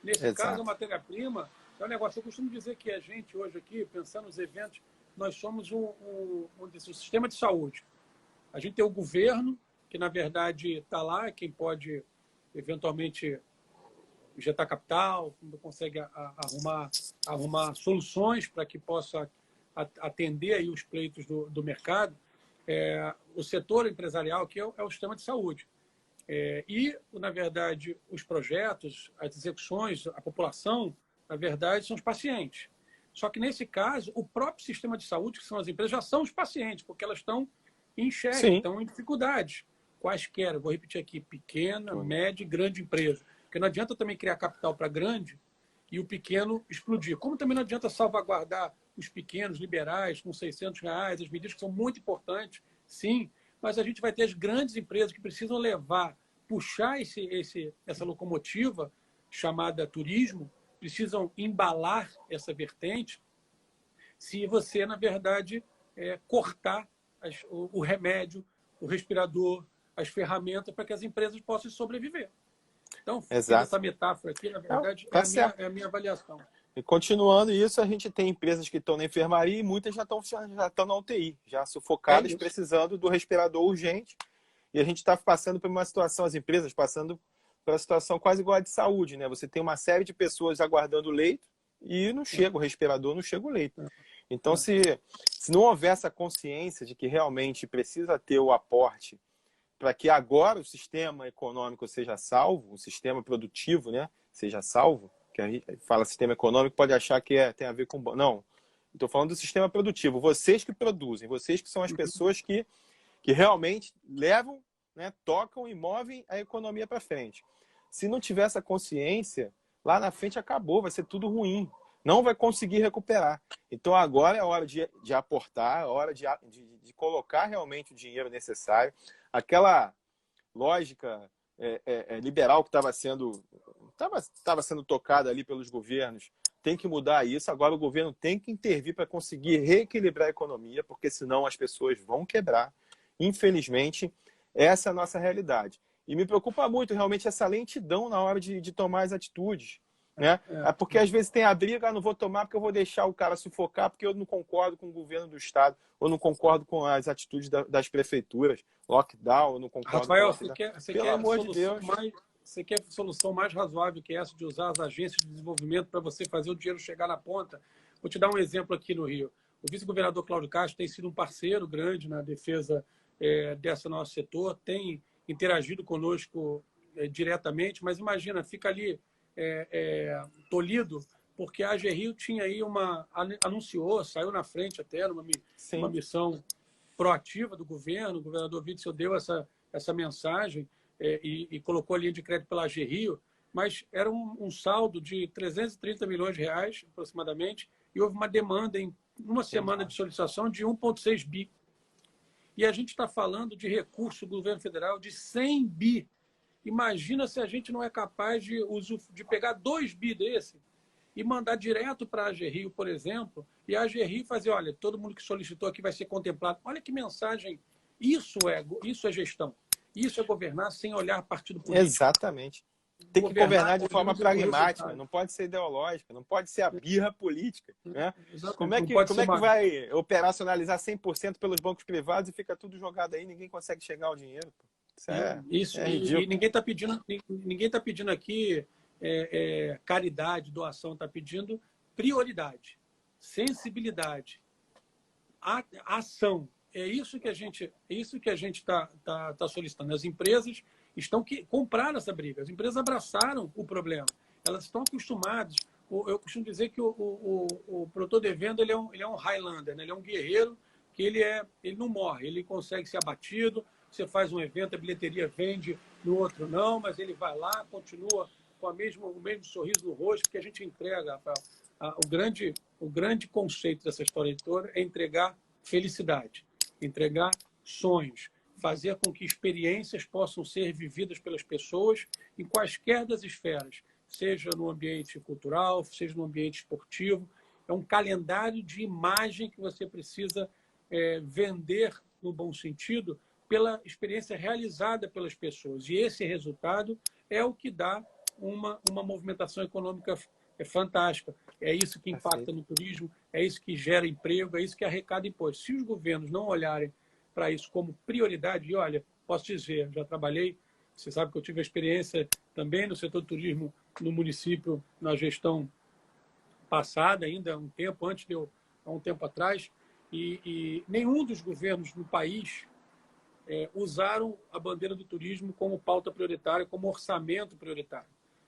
Nesse caso, a exato. matéria-prima é um negócio. Eu costumo dizer que a gente, hoje aqui, pensando nos eventos, nós somos um sistema de saúde. A gente tem o governo, que na verdade está lá, quem pode eventualmente injetar capital, consegue arrumar soluções para que possa atender aí os pleitos do mercado. O setor empresarial, que é o sistema de saúde. E, na verdade, os projetos, as execuções, a população, na verdade, são os pacientes. Só que, nesse caso, o próprio sistema de saúde, que são as empresas, já são os pacientes, porque elas estão em xeque, Sim. estão em dificuldades. Quaisquer, vou repetir aqui, pequena, média e grande empresa. Porque não adianta também criar capital para grande e o pequeno explodir. Como também não adianta salvaguardar os pequenos liberais com R$ 600, as medidas que são muito importantes, sim, mas a gente vai ter as grandes empresas que precisam puxar essa locomotiva chamada turismo, precisam embalar essa vertente, se você, na verdade, cortar o remédio, o respirador, as ferramentas para que as empresas possam sobreviver. Então, fiz Exato. essa metáfora aqui, na Não, verdade, tá certo. é a minha avaliação. E continuando isso, a gente tem empresas que estão na enfermaria e muitas já estão na UTI, já É sufocadas, isso. precisando do respirador urgente. E a gente está passando por uma situação, as empresas passando por uma situação quase igual a de saúde, né? Você tem uma série de pessoas aguardando o leito e não chega o respirador, não chega o leito. Então, se não houver essa consciência de que realmente precisa ter o aporte para que agora o sistema econômico seja salvo, o sistema produtivo, né, seja salvo, que a gente fala sistema econômico, pode achar que tem a ver com... Não, estou falando do sistema produtivo. Vocês que produzem, vocês que são as pessoas que realmente levam, né, tocam e movem a economia para frente. Se não tiver essa consciência, lá na frente acabou, vai ser tudo ruim. Não vai conseguir recuperar. Então agora é a hora de aportar, é a hora de colocar realmente o dinheiro necessário. Aquela lógica liberal que estava sendo tocada ali pelos governos tem que mudar isso. Agora o governo tem que intervir para conseguir reequilibrar a economia, porque senão as pessoas vão quebrar. Infelizmente, essa é a nossa realidade. E me preocupa muito realmente essa lentidão na hora de tomar as atitudes. Né? Porque às vezes tem a briga, não vou tomar porque eu vou deixar o cara sufocar porque eu não concordo com o governo do estado, ou não concordo com as atitudes das prefeituras, lockdown, eu não concordo com Rafael, lockdown. Pelo amor de Deus. Você quer solução mais razoável que essa de usar as agências de desenvolvimento para você fazer o dinheiro chegar na ponta? Vou te dar um exemplo aqui no Rio. O vice-governador Cláudio Castro tem sido um parceiro grande na defesa desse nosso setor, tem interagido conosco diretamente, mas imagina, fica ali tolhido, porque a AG Rio tinha aí anunciou, saiu na frente até numa missão proativa do governo, o governador Witzel deu essa mensagem e colocou a linha de crédito pela AG Rio, mas era um saldo de 330 milhões de reais, aproximadamente, e houve uma demanda em uma semana de solicitação de 1,6 bi. E a gente está falando de recurso do governo federal de 100 bi. Imagina se a gente não é capaz de pegar 2 bi desse e mandar direto para a AG Rio, por exemplo, e a AG Rio fazer, olha, todo mundo que solicitou aqui vai ser contemplado. Olha que mensagem. Isso é gestão. Isso é governar sem olhar partido político. Exatamente. Tem que governar de forma pragmática, não pode ser ideológica, não pode ser a birra política. Né? Como é que vai operacionalizar 100% pelos bancos privados e fica tudo jogado aí, ninguém consegue chegar ao dinheiro? Isso é ridículo. E ninguém tá pedindo aqui caridade, doação, está pedindo prioridade, sensibilidade, ação. É isso que a gente está solicitando. As empresas compraram essa briga, as empresas abraçaram o problema, elas estão acostumadas. Eu costumo dizer que o produtor de venda ele é um Highlander, né? Ele é um guerreiro que ele não morre, ele consegue ser abatido. Você faz um evento, a bilheteria vende, no outro não, mas ele vai lá, continua com o mesmo sorriso no rosto, porque a gente entrega, Rafael. O grande conceito dessa história toda é entregar felicidade, entregar sonhos, fazer com que experiências possam ser vividas pelas pessoas em quaisquer das esferas, seja no ambiente cultural, seja no ambiente esportivo. É um calendário de imagem que você precisa vender, no bom sentido, pela experiência realizada pelas pessoas. E esse resultado é o que dá uma movimentação econômica fantástica. É isso que impacta no turismo, é isso que gera emprego, é isso que arrecada imposto. Se os governos não olharem para isso como prioridade, e olha, posso dizer, já trabalhei, você sabe que eu tive a experiência também no setor do turismo no município, na gestão passada, ainda um tempo antes de eu, há um tempo atrás, e nenhum dos governos no país usaram a bandeira do turismo como pauta prioritária, como orçamento prioritário.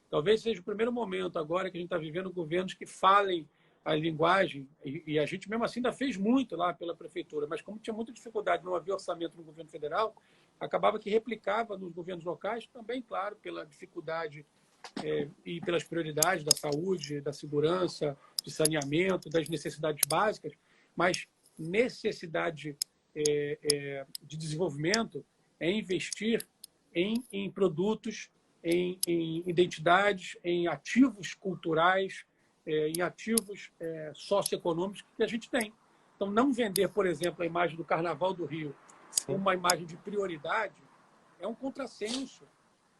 Talvez seja o primeiro momento agora que a gente está vivendo governos que falem a linguagem, e a gente mesmo assim ainda fez muito lá pela prefeitura, mas como tinha muita dificuldade, não havia orçamento no governo federal, acabava que replicava nos governos locais, também, claro, pela dificuldade e pelas prioridades da saúde, da segurança, de saneamento, das necessidades básicas, mas necessidade de desenvolvimento é investir em produtos, em identidades, em ativos culturais, em ativos socioeconômicos que a gente tem. Então, não vender, por exemplo, a imagem do Carnaval do Rio como uma imagem de prioridade é um contrassenso,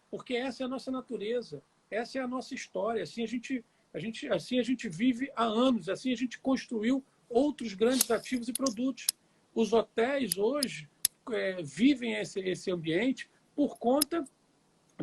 porque essa é a nossa natureza, essa é a nossa história. Assim a gente vive há anos, assim a gente construiu outros grandes ativos e produtos. Os hotéis hoje vivem esse ambiente por conta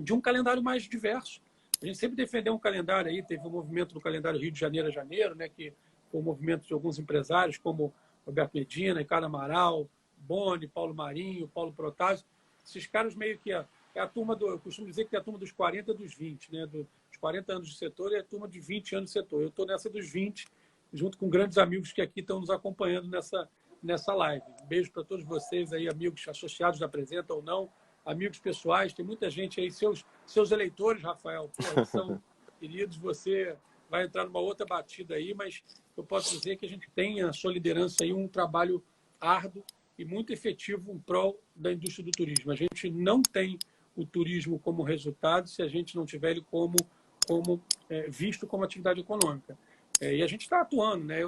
de um calendário mais diverso. A gente sempre defendeu um calendário aí, teve um movimento no calendário Rio de Janeiro a Janeiro, né, que foi um movimento de alguns empresários, como Roberto Medina, Ricardo Amaral, Boni, Paulo Marinho, Paulo Protásio. Esses caras meio que é a turma eu costumo dizer que é a turma dos 40 e dos 20, né, dos 40 anos de setor e a turma de 20 anos de setor. Eu estou nessa dos 20, junto com grandes amigos que aqui estão nos acompanhando nessa live. Um beijo para todos vocês aí, amigos associados da Apresenta ou não, amigos pessoais, tem muita gente aí, seus eleitores, Rafael, porra, são queridos, você vai entrar numa outra batida aí, mas eu posso dizer que a gente tem a sua liderança aí, um trabalho árduo e muito efetivo em prol da indústria do turismo. A gente não tem o turismo como resultado se a gente não tiver ele como visto como atividade econômica. E a gente está atuando, né?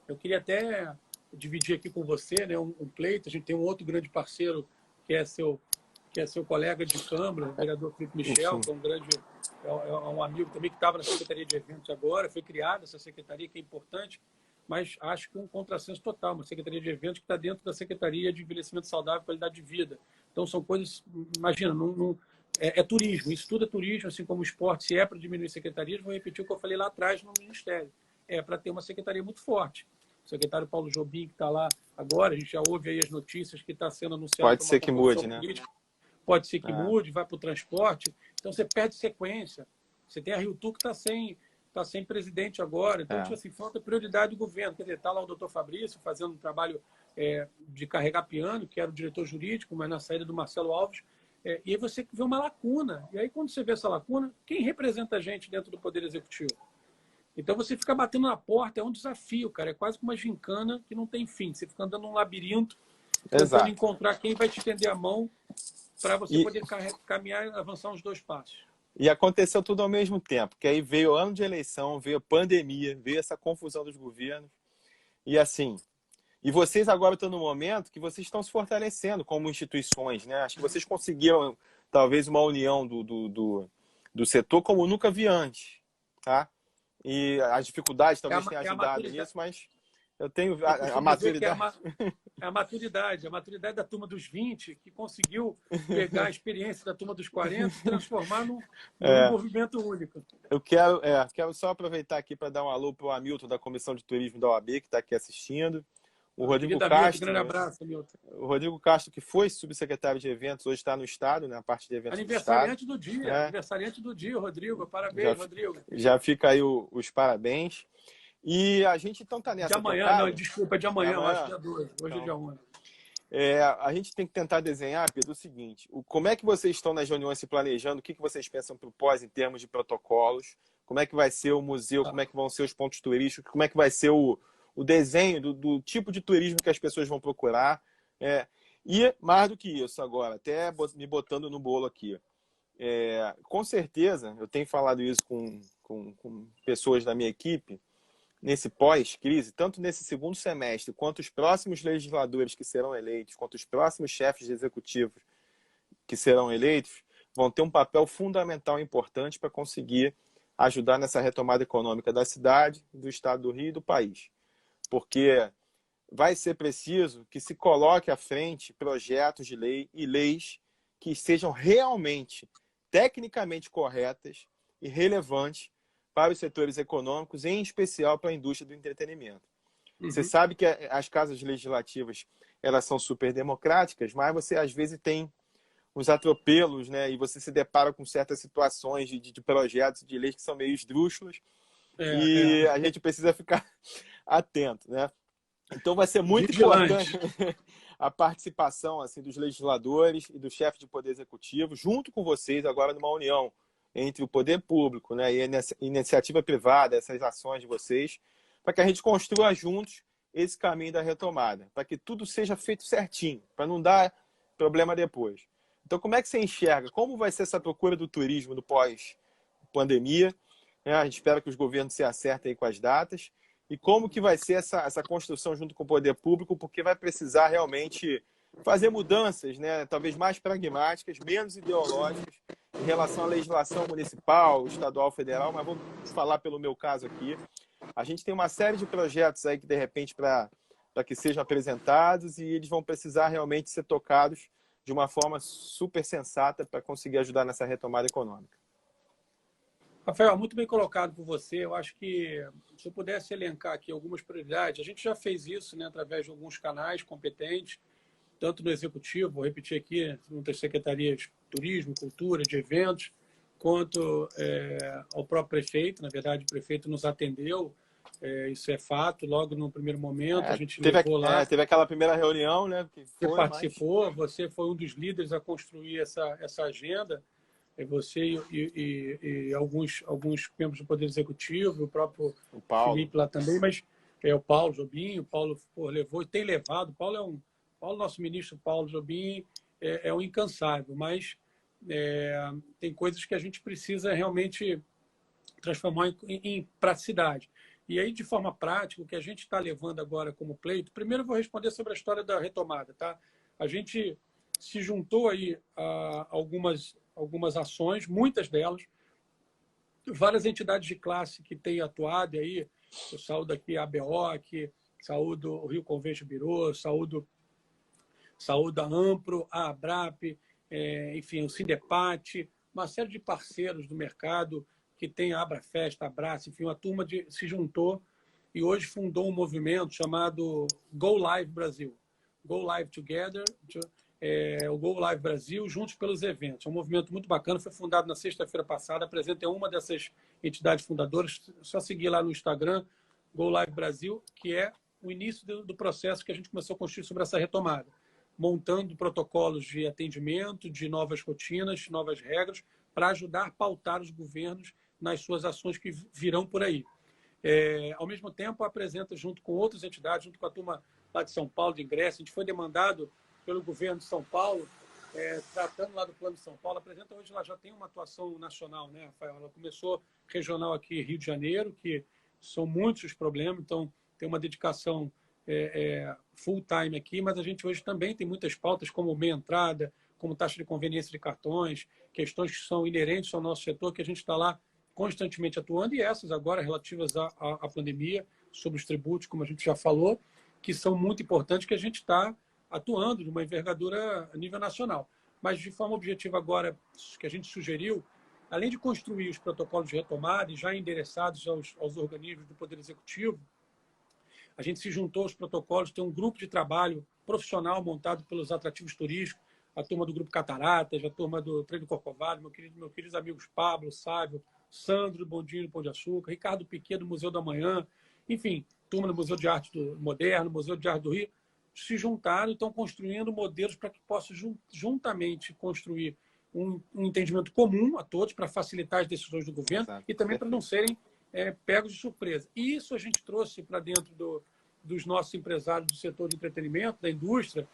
Eu queria até dividir aqui com você, né, um pleito. A gente tem um outro grande parceiro que é seu colega de Câmara, o vereador Felipe Michel, que é um amigo também que estava na Secretaria de Eventos agora, foi criada essa secretaria que é importante, mas acho que um contrassenso total, uma Secretaria de Eventos que está dentro da Secretaria de Envelhecimento Saudável e Qualidade de Vida. Então são coisas, imagina, é turismo, isso tudo é turismo, assim como o esporte, se é para diminuir secretarias, vou repetir o que eu falei lá atrás no Ministério, é para ter uma secretaria muito forte. O secretário Paulo Jobim, que está lá agora, a gente já ouve aí as notícias que está sendo anunciado. Pode ser que mude, né? Pode ser que mude, vai para o transporte. Então, você perde sequência. Você tem a Rio-Tu que está sem presidente agora. Então, tipo assim, falta prioridade do governo. Quer dizer, está lá o doutor Fabrício fazendo um trabalho de carregar piano, que era o diretor jurídico, mas na saída do Marcelo Alves. E aí você vê uma lacuna. E aí, quando você vê essa lacuna, quem representa a gente dentro do Poder Executivo? Então, você fica batendo na porta, é um desafio, cara. É quase como uma gincana que não tem fim. Você fica andando num labirinto, tentando encontrar quem vai te estender a mão para você poder caminhar e avançar uns 2 passos. E aconteceu tudo ao mesmo tempo, que aí veio o ano de eleição, veio a pandemia, veio essa confusão dos governos. E assim, e vocês agora estão no momento que vocês estão se fortalecendo como instituições, né? Acho que vocês conseguiram, talvez, uma união do setor como nunca vi antes, tá? E as dificuldades talvez tenham ajudado nisso, mas eu tenho a maturidade. É a maturidade da turma dos 20 que conseguiu pegar a experiência da turma dos 40 e transformar num movimento único. Eu quero só aproveitar aqui para dar um alô para o Hamilton da Comissão de Turismo da OAB, que está aqui assistindo. O Rodrigo Castro. Grande abraço, Hamilton. O Rodrigo Castro, que foi subsecretário de eventos, hoje está no Estado, na parte de eventos aniversariante do dia, aniversariante do dia, Rodrigo. Parabéns, Rodrigo. Já fica aí os parabéns. E a gente então está De nessa amanhã, não, tocada. desculpa, de É amanhã, eu acho amanhã? que é 2. Hoje é Então, dia 11. a gente tem que tentar desenhar, Pedro, o seguinte: como é que vocês estão nas reuniões se planejando? O que vocês pensam para o pós em termos de protocolos? Como é que vai ser o museu? Como é que vão ser os pontos turísticos? Como é que vai ser o desenho do tipo de turismo que as pessoas vão procurar? É, e mais do que isso agora, até me botando no bolo aqui. Com certeza, eu tenho falado isso com pessoas da minha equipe, nesse pós-crise, tanto nesse segundo semestre, quanto os próximos legisladores que serão eleitos, quanto os próximos chefes de executivos que serão eleitos, vão ter um papel fundamental e importante para conseguir ajudar nessa retomada econômica da cidade, do estado do Rio e do país. Porque vai ser preciso que se coloque à frente projetos de lei e leis que sejam realmente tecnicamente corretas e relevantes para os setores econômicos, em especial para a indústria do entretenimento. Você Uhum. sabe que as casas legislativas elas são super democráticas, mas você às vezes tem uns atropelos, né? E você se depara com certas situações de projetos de leis que são meio esdrúxulas e a gente precisa ficar atento, né? Então vai ser muito importante Vigilante. a participação assim dos legisladores e do chefe de poder executivo, junto com vocês agora numa união entre o poder público, né, e a iniciativa privada, essas ações de vocês, para que a gente construa juntos esse caminho da retomada, para que tudo seja feito certinho, para não dar problema depois. Então, como é que você enxerga? Como vai ser essa procura do turismo no pós-pandemia? A gente espera que os governos se acertem aí com as datas. E como que vai ser essa construção junto com o poder público, porque vai precisar realmente fazer mudanças, né, talvez mais pragmáticas, menos ideológicas, em relação à legislação municipal, estadual, federal, mas vou falar pelo meu caso aqui. A gente tem uma série de projetos aí que, de repente, para que sejam apresentados e eles vão precisar realmente ser tocados de uma forma super sensata para conseguir ajudar nessa retomada econômica. Rafael, muito bem colocado por você. Eu acho que se eu pudesse elencar aqui algumas prioridades, a gente já fez isso, né, através de alguns canais competentes, tanto no executivo, vou repetir aqui, muitas secretarias de turismo, cultura, de eventos, quanto ao próprio prefeito. Na verdade, o prefeito nos atendeu, isso é fato. Logo no primeiro momento, a gente levou lá. Teve aquela primeira reunião, né? Que Você foi, mas... participou, você foi um dos líderes a construir essa agenda. Você e alguns membros do Poder Executivo, o próprio O Paulo. Felipe lá também, mas o Paulo Jobim, o Paulo levou e tem levado. Paulo, nosso ministro Paulo Jobim, é um incansável, mas tem coisas que a gente precisa realmente transformar em praticidade. E aí, de forma prática, o que a gente está levando agora como pleito, primeiro eu vou responder sobre a história da retomada. Tá? A gente se juntou aí a algumas ações, muitas delas, várias entidades de classe que têm atuado aí, eu saúdo aqui a ABO, saúdo o Rio Convention Bureau, saúdo a Ampro, a Abrap, enfim, o Sindepat, uma série de parceiros do mercado que tem a Abrafest, a Abrace, enfim, uma turma se juntou e hoje fundou um movimento chamado Go Live Brasil. Go Live Together, o Go Live Brasil, Juntos pelos Eventos. É um movimento muito bacana, foi fundado na sexta-feira passada, apresenta uma dessas entidades fundadoras, só seguir lá no Instagram, Go Live Brasil, que é o início do processo que a gente começou a construir sobre essa retomada, montando protocolos de atendimento, de novas rotinas, novas regras, para ajudar a pautar os governos nas suas ações que virão por aí. Ao mesmo tempo, apresenta junto com outras entidades, junto com a turma lá de São Paulo, de ingresso, a gente foi demandado pelo governo de São Paulo, tratando lá do Plano de São Paulo, apresenta hoje, ela já tem uma atuação nacional, né, Rafael? Ela começou regional aqui Rio de Janeiro, que são muitos os problemas, então tem uma dedicação full time aqui, mas a gente hoje também tem muitas pautas como meia entrada, como taxa de conveniência de cartões, questões que são inerentes ao nosso setor, que a gente está lá constantemente atuando, e essas agora relativas à pandemia, sobre os tributos, como a gente já falou, que são muito importantes, que a gente está atuando de uma envergadura a nível nacional. Mas, de forma objetiva agora, que a gente sugeriu, além de construir os protocolos de retomada e já endereçados aos organismos do Poder Executivo, a gente se juntou aos protocolos, tem um grupo de trabalho profissional montado pelos atrativos turísticos, a turma do Grupo Cataratas, a turma do Trem do Corcovado, meus queridos amigos Pablo, Sávio, Sandro, Bondinho do Pão de Açúcar, Ricardo Piquet, do Museu da Manhã, enfim, turma do Museu de Arte do Moderno, Museu de Arte do Rio, se juntaram e estão construindo modelos para que possam juntamente construir um entendimento comum a todos para facilitar as decisões do governo. Exato. E também para não serem pegos de surpresa. E isso a gente trouxe para dentro dos nossos empresários do setor de entretenimento, da indústria,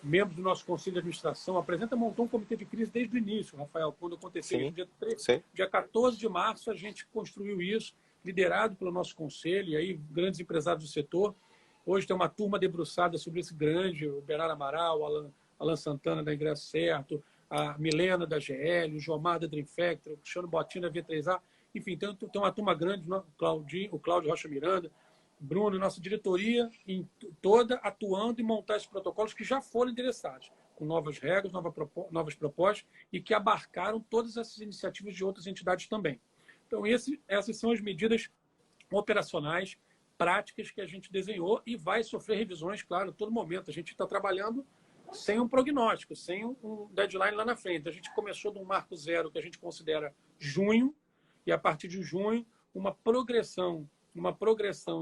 membros do nosso conselho de administração, montou um comitê de crise desde o início, Rafael, quando aconteceu isso, dia 14 de março, a gente construiu isso, liderado pelo nosso conselho, e aí grandes empresários do setor. Hoje tem uma turma debruçada sobre esse grande, o Bernardo Amaral, o Alan Santana da Ingresso Certo, a Milena da GL, o Jomar da Dream Factory, o Cristiano Bottini da V3A, enfim, tem uma turma grande, o Cláudio Rocha Miranda, Bruno, nossa diretoria toda atuando em montar esses protocolos que já foram endereçados, com novas regras, novas propostas e que abarcaram todas essas iniciativas de outras entidades também. Então, essas são as medidas operacionais, práticas que a gente desenhou e vai sofrer revisões, claro, a todo momento. A gente está trabalhando sem um prognóstico, sem um deadline lá na frente. A gente começou de um marco zero que a gente considera junho e, a partir de junho, uma progressão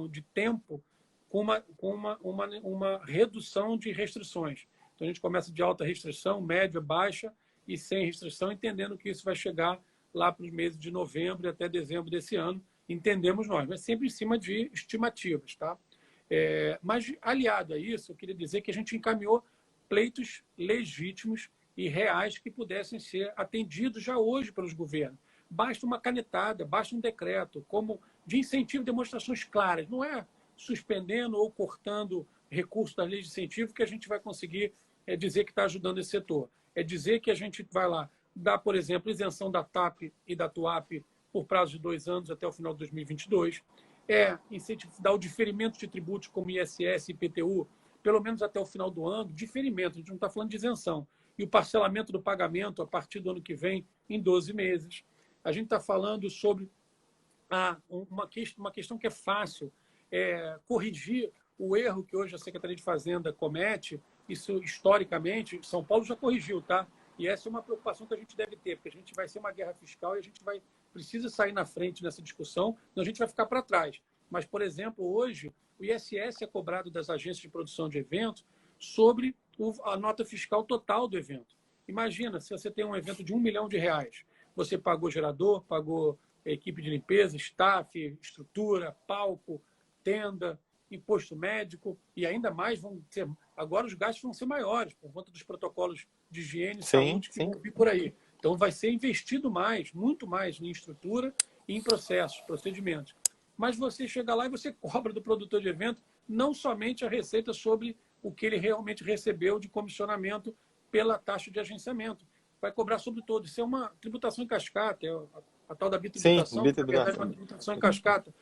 de tempo com uma redução de restrições. Então, a gente começa de alta restrição, média, baixa e sem restrição, entendendo que isso vai chegar lá para os meses de novembro e até dezembro desse ano, entendemos nós, mas sempre em cima de estimativas. Tá? Mas, aliado a isso, eu queria dizer que a gente encaminhou pleitos legítimos e reais que pudessem ser atendidos já hoje pelos governos. Basta uma canetada, basta um decreto, como de incentivo, demonstrações claras. Não é suspendendo ou cortando recursos das leis de incentivo que a gente vai conseguir dizer que está ajudando esse setor. É dizer que a gente vai lá dar, por exemplo, isenção da TAP e da TUAP por prazo de 2 anos até o final de 2022. Dar o diferimento de tributos como ISS e IPTU, pelo menos até o final do ano, diferimento, a gente não está falando de isenção. E o parcelamento do pagamento a partir do ano que vem, em 12 meses. A gente está falando sobre uma questão que é fácil, corrigir o erro que hoje a Secretaria de Fazenda comete. Isso, historicamente, São Paulo já corrigiu, tá? E essa é uma preocupação que a gente deve ter, porque a gente vai ser uma guerra fiscal e a gente precisa sair na frente nessa discussão, senão a gente vai ficar para trás. Mas, por exemplo, hoje, o ISS é cobrado das agências de produção de eventos sobre a nota fiscal total do evento. Imagina, se você tem um evento de R$1 milhão, você pagou gerador, pagou equipe de limpeza, staff, estrutura, palco, tenda, imposto médico, e ainda mais agora os gastos vão ser maiores, por conta dos protocolos de higiene e saúde que vão vir por aí. Então vai ser investido muito mais em estrutura e em procedimentos. Mas você chega lá e você cobra do produtor de evento não somente a receita sobre o que ele realmente recebeu de comissionamento pela taxa de agenciamento. Vai cobrar sobre todo. Isso é uma tributação em cascata, a tal da bitributação, na verdade é uma tributação em cascata.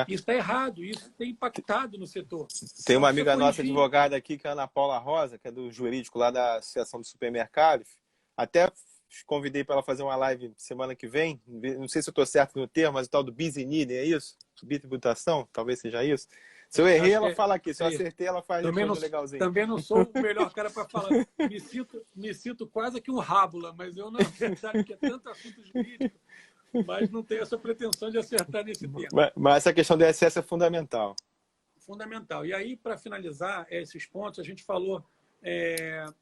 Isso está errado, isso tem impactado no setor. Tem uma amiga nossa advogada aqui, que é a Ana Paula Rosa, que é do jurídico lá da Associação dos Supermercados. Até convidei para ela fazer uma live semana que vem. Não sei se eu estou certo no termo, mas o tal do bis in idem, é isso? Bitributação? Talvez seja isso. Se eu errei, ela fala aqui. Se eu acertei, ela faz legalzinho. Também não sou o melhor cara para falar. Me sinto quase que um rábula, mas eu, na verdade, que é tanto assunto jurídico, mas não tenho essa pretensão de acertar nesse tema. Mas essa questão do ISS é fundamental. Fundamental. E aí, para finalizar esses pontos, a gente falou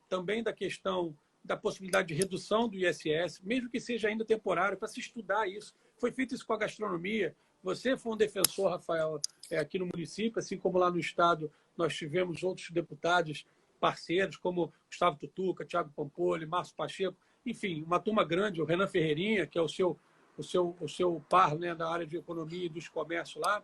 também da questão da possibilidade de redução do ISS, mesmo que seja ainda temporário, para se estudar isso. Foi feito isso com a gastronomia. Você foi um defensor, Rafael, aqui no município, assim como lá no estado, nós tivemos outros deputados parceiros, como Gustavo Tutuca, Thiago Pampolli, Márcio Pacheco, enfim, uma turma grande, o Renan Ferreirinha, que é o seu par, né, da área de economia e dos comércios lá,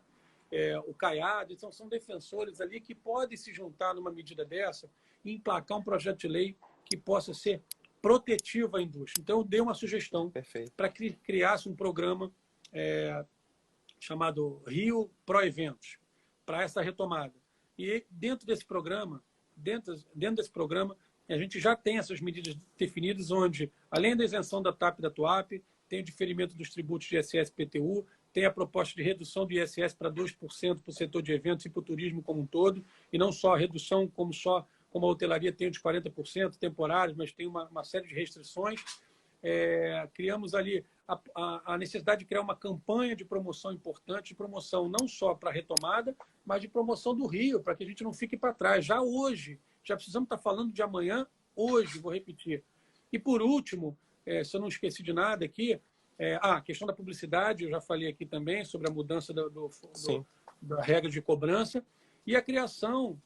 o Caiado. Então, são defensores ali que podem se juntar numa medida dessa e emplacar um projeto de lei que possa ser protetivo à indústria. Então, eu dei uma sugestão para que criasse um programa chamado Rio Pro Eventos, para essa retomada. E dentro desse programa, a gente já tem essas medidas definidas, onde, além da isenção da TAP e da TUAP, tem o diferimento dos tributos de ISS e IPTU, tem a proposta de redução do ISS para 2% para o setor de eventos e para o turismo como um todo, e não só a redução, como a hotelaria tem de 40% temporários, mas tem uma série de restrições. criamos ali a necessidade de criar uma campanha de promoção importante, de promoção não só para a retomada, mas de promoção do Rio, para que a gente não fique para trás. Já hoje, já precisamos estar falando de amanhã, hoje, vou repetir. E por último, se eu não esqueci de nada aqui, a questão da publicidade, eu já falei aqui também sobre a mudança da regra de cobrança e a criação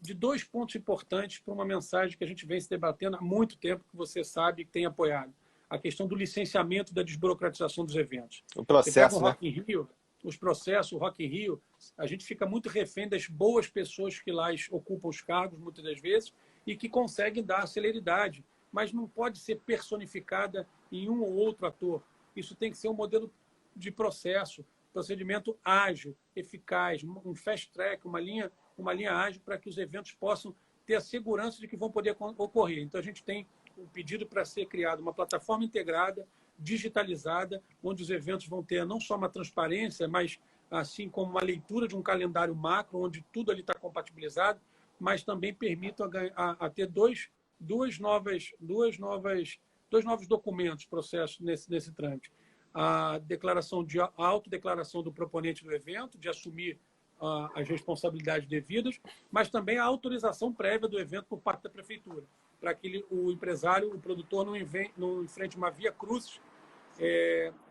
de 2 pontos importantes para uma mensagem que a gente vem se debatendo há muito tempo, que você sabe que tem apoiado. A questão do licenciamento da desburocratização dos eventos. O processo, né? Rock in Rio, os processos, o Rock in Rio, a gente fica muito refém das boas pessoas que lá ocupam os cargos, muitas das vezes, e que conseguem dar celeridade, mas não pode ser personificada em um ou outro ator. Isso tem que ser um modelo de processo, procedimento ágil, eficaz, um fast track, uma linha ágil para que os eventos possam ter a segurança de que vão poder ocorrer. Então, a gente tem um pedido para ser criada uma plataforma integrada, digitalizada, onde os eventos vão ter não só uma transparência, mas assim como uma leitura de um calendário macro, onde tudo ali está compatibilizado, mas também permitam a ter dois novos documentos, processos nesse trâmite. A autodeclaração do proponente do evento, de assumir as responsabilidades devidas, mas também a autorização prévia do evento por parte da prefeitura, para que o empresário, o produtor, não enfrente uma via crucis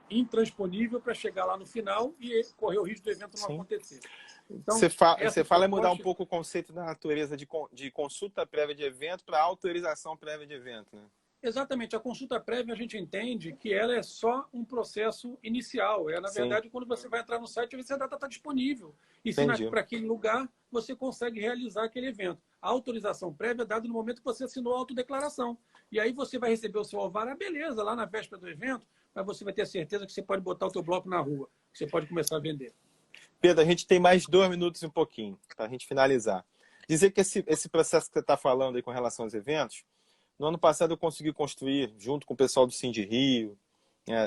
intransponível para chegar lá no final e correr o risco do evento não acontecer. Então, você fala em mudar um pouco o conceito da natureza de consulta prévia de evento para autorização prévia de evento, né? Exatamente. A consulta prévia, a gente entende que ela é só um processo inicial. Na verdade, quando você vai entrar no site, a data está disponível. E se para aquele lugar, você consegue realizar aquele evento. A autorização prévia é dada no momento que você assinou a autodeclaração. E aí você vai receber o seu alvará, beleza, lá na véspera do evento, mas você vai ter a certeza que você pode botar o seu bloco na rua, que você pode começar a vender. Pedro, a gente tem mais 2 minutos e um pouquinho para a gente finalizar. Dizer que esse processo que você está falando aí com relação aos eventos, no ano passado eu consegui construir, junto com o pessoal do Cindy Rio,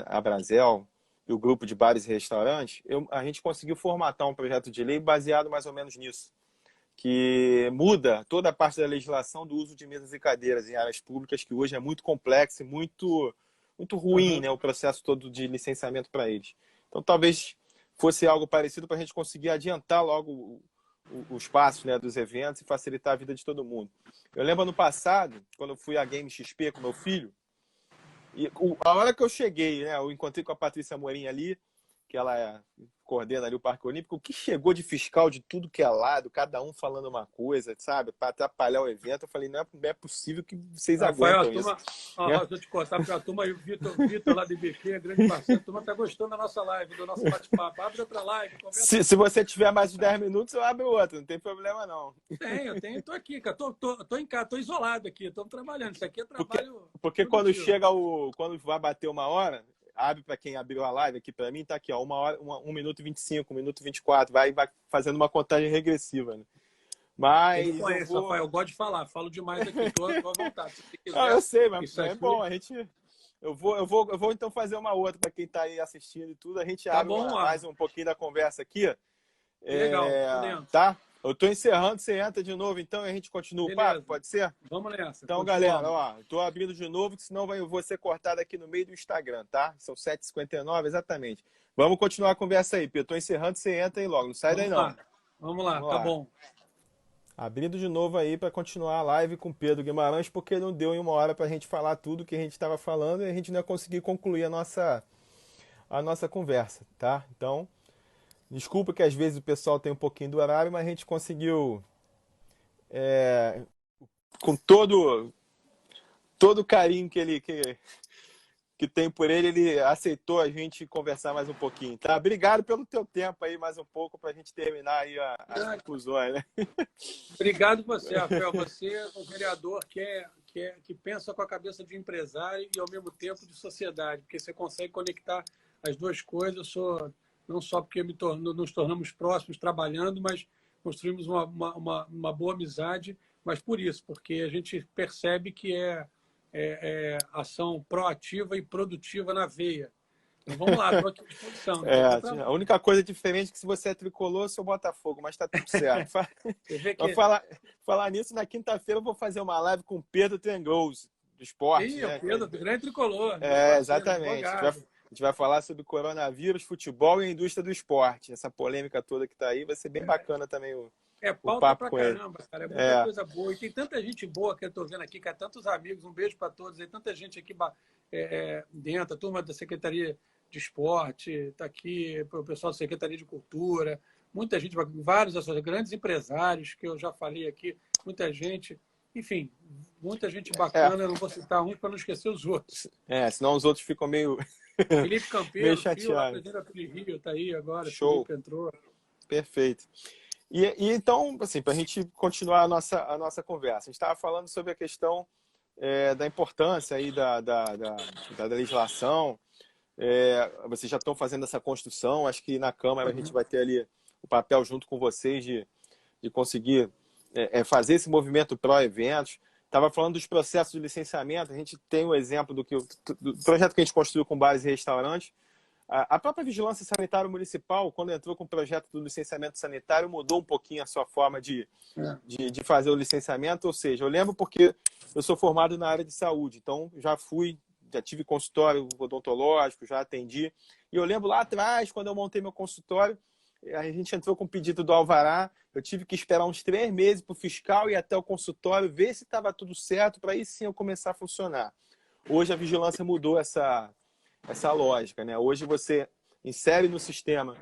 a Brasel e o grupo de bares e restaurantes, a gente conseguiu formatar um projeto de lei baseado mais ou menos nisso, que muda toda a parte da legislação do uso de mesas e cadeiras em áreas públicas, que hoje é muito complexo e muito ruim, né, o processo todo de licenciamento para eles. Então, talvez fosse algo parecido para a gente conseguir adiantar logo os passos, né, dos eventos e facilitar a vida de todo mundo. Eu lembro no passado, quando eu fui à Game XP com meu filho, e a hora que eu cheguei, né, eu encontrei com a Patrícia Morim ali, que ela coordena ali o Parque Olímpico, o que chegou de fiscal de tudo que é lado, cada um falando uma coisa, sabe, para atrapalhar o evento. Eu falei, não é possível que vocês aguentam isso. Deixa eu te contar, porque a turma aí, o Vitor lá do IBQ, grande parceiro, a turma está gostando da nossa live, do nosso bate-papo. Abre outra live. Se você tiver mais de 10 minutos, eu abro outra, não tem problema não. Estou aqui, cara, estou em casa, estou isolado aqui, estou trabalhando. Isso aqui é trabalho. Porque quando vai bater 1 hora, abre para quem abriu a live aqui para mim, tá aqui, ó, 1 hora, 1 minuto e 25, 1 minuto e 24, vai fazendo uma contagem regressiva, né? Mas eu conheço, Rafael, eu gosto de falar, falo demais aqui, tô à vontade. Se quiser, eu sei, mas é bom, eu vou então fazer uma outra para quem está aí assistindo e tudo, a gente abre mais um pouquinho da conversa aqui. Legal, tá? Eu tô encerrando, você entra de novo, então, e a gente continua o papo, pode ser? Vamos nessa. Então, galera, ó, tô abrindo de novo, que senão eu vou ser cortado aqui no meio do Instagram, tá? São 7h59, exatamente. Vamos continuar a conversa aí, Pedro. Tô encerrando, você entra aí logo, não sai daí não. Vamos lá, tá bom. Abrindo de novo aí para continuar a live com Pedro Guimarães, porque não deu em 1 hora para a gente falar tudo que a gente estava falando e a gente não ia conseguir concluir a nossa conversa, tá? Então, desculpa que às vezes o pessoal tem um pouquinho do horário, mas a gente conseguiu, com todo o carinho que tem por ele aceitou a gente conversar mais um pouquinho, tá? Obrigado pelo teu tempo aí, mais um pouco, para a gente terminar aí as conclusões, né? Obrigado você, Rafael. Você é um vereador que pensa com a cabeça de empresário e, ao mesmo tempo, de sociedade, porque você consegue conectar as duas coisas. Não só porque nos tornamos próximos trabalhando, mas construímos uma boa amizade, mas por isso, porque a gente percebe que é ação proativa e produtiva na veia. Então vamos lá, estou aqui à disposição. A única coisa diferente é que se você é tricolor, eu sou Botafogo, mas está tudo certo. Falar nisso, na quinta-feira eu vou fazer uma live com o Pedro Trengous, do esporte, Ih, o né? Pedro, grande tricolor, meu É, parceiro, exatamente. advogado. A gente vai falar sobre coronavírus, futebol e a indústria do esporte. Essa polêmica toda que está aí vai ser bem bacana também É o pauta papo pra com ele. caramba, cara. É muita É, coisa boa. E tem tanta gente boa que eu tô vendo aqui, cara. Tantos amigos. Um beijo para todos. Tem tanta gente aqui dentro, a turma da Secretaria de Esporte, tá aqui, o pessoal da Secretaria de Cultura, muita gente, vários grandes empresários que eu já falei aqui, muita gente. Enfim, muita gente é, bacana. Eu não vou citar uns para não esquecer os outros. senão os outros ficam meio, Felipe meio Campeiro, Fio, lá chateados. presidente da Rio, tá aí agora. Show, Felipe entrou. perfeito. E então, assim, para a gente continuar a nossa conversa, a gente estava falando sobre a questão da importância aí da legislação. Vocês já estão fazendo essa construção, acho que na Câmara a gente vai ter ali o papel junto com vocês de conseguir fazer esse movimento pró-eventos. Estava falando dos processos de licenciamento, a gente tem o exemplo do projeto que a gente construiu com bares e restaurantes. A própria Vigilância Sanitária Municipal, quando entrou com o projeto do licenciamento sanitário, mudou um pouquinho a sua forma de fazer o licenciamento. Ou seja, eu lembro porque eu sou formado na área de saúde, então já tive consultório odontológico, já atendi. E eu lembro lá atrás, quando eu montei meu consultório, a gente entrou com o pedido do alvará, eu tive que esperar uns 3 meses para o fiscal ir até o consultório, ver se estava tudo certo, para aí sim eu começar a funcionar. Hoje a vigilância mudou essa lógica, né? Hoje você insere no sistema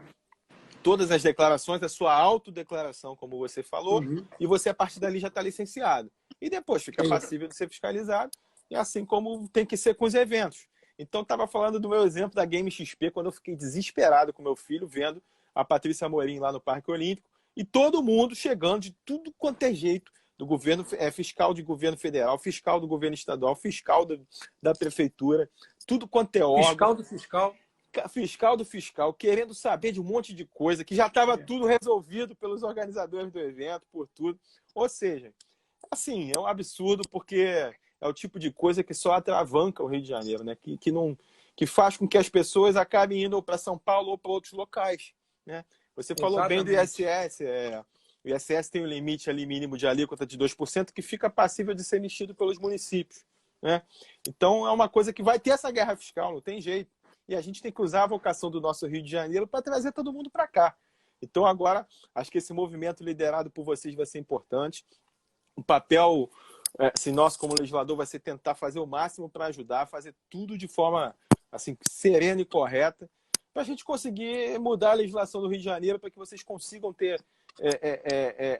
todas as declarações, a sua autodeclaração, como você falou, Uhum. e você, a partir dali, já está licenciado. E depois fica É isso. passível de ser fiscalizado, e assim como tem que ser com os eventos. Então, estava falando do meu exemplo da Game XP, quando eu fiquei desesperado com meu filho, vendo a Patrícia Amorim lá no Parque Olímpico, e todo mundo chegando de tudo quanto é jeito, do governo fiscal de governo federal, fiscal do governo estadual, fiscal da prefeitura, tudo quanto é órgão, Fiscal do fiscal. fiscal do fiscal, querendo saber de um monte de coisa, que já estava tudo resolvido pelos organizadores do evento, por tudo. Ou seja, assim, é um absurdo, porque é o tipo de coisa que só atravanca o Rio de Janeiro, né? Que faz com que as pessoas acabem indo para São Paulo ou para outros locais, né? Você falou bem do Exatamente. ISS. O ISS tem um limite ali mínimo de alíquota de 2% que fica passível de ser mexido pelos municípios, né? Então é uma coisa que vai ter essa guerra fiscal, não tem jeito. E a gente tem que usar a vocação do nosso Rio de Janeiro para trazer todo mundo para cá. Então agora, acho que esse movimento liderado por vocês vai ser importante. O papel assim, nosso como legislador vai ser tentar fazer o máximo para ajudar, fazer tudo de forma assim, serena e correta, para a gente conseguir mudar a legislação do Rio de Janeiro, para que vocês consigam ter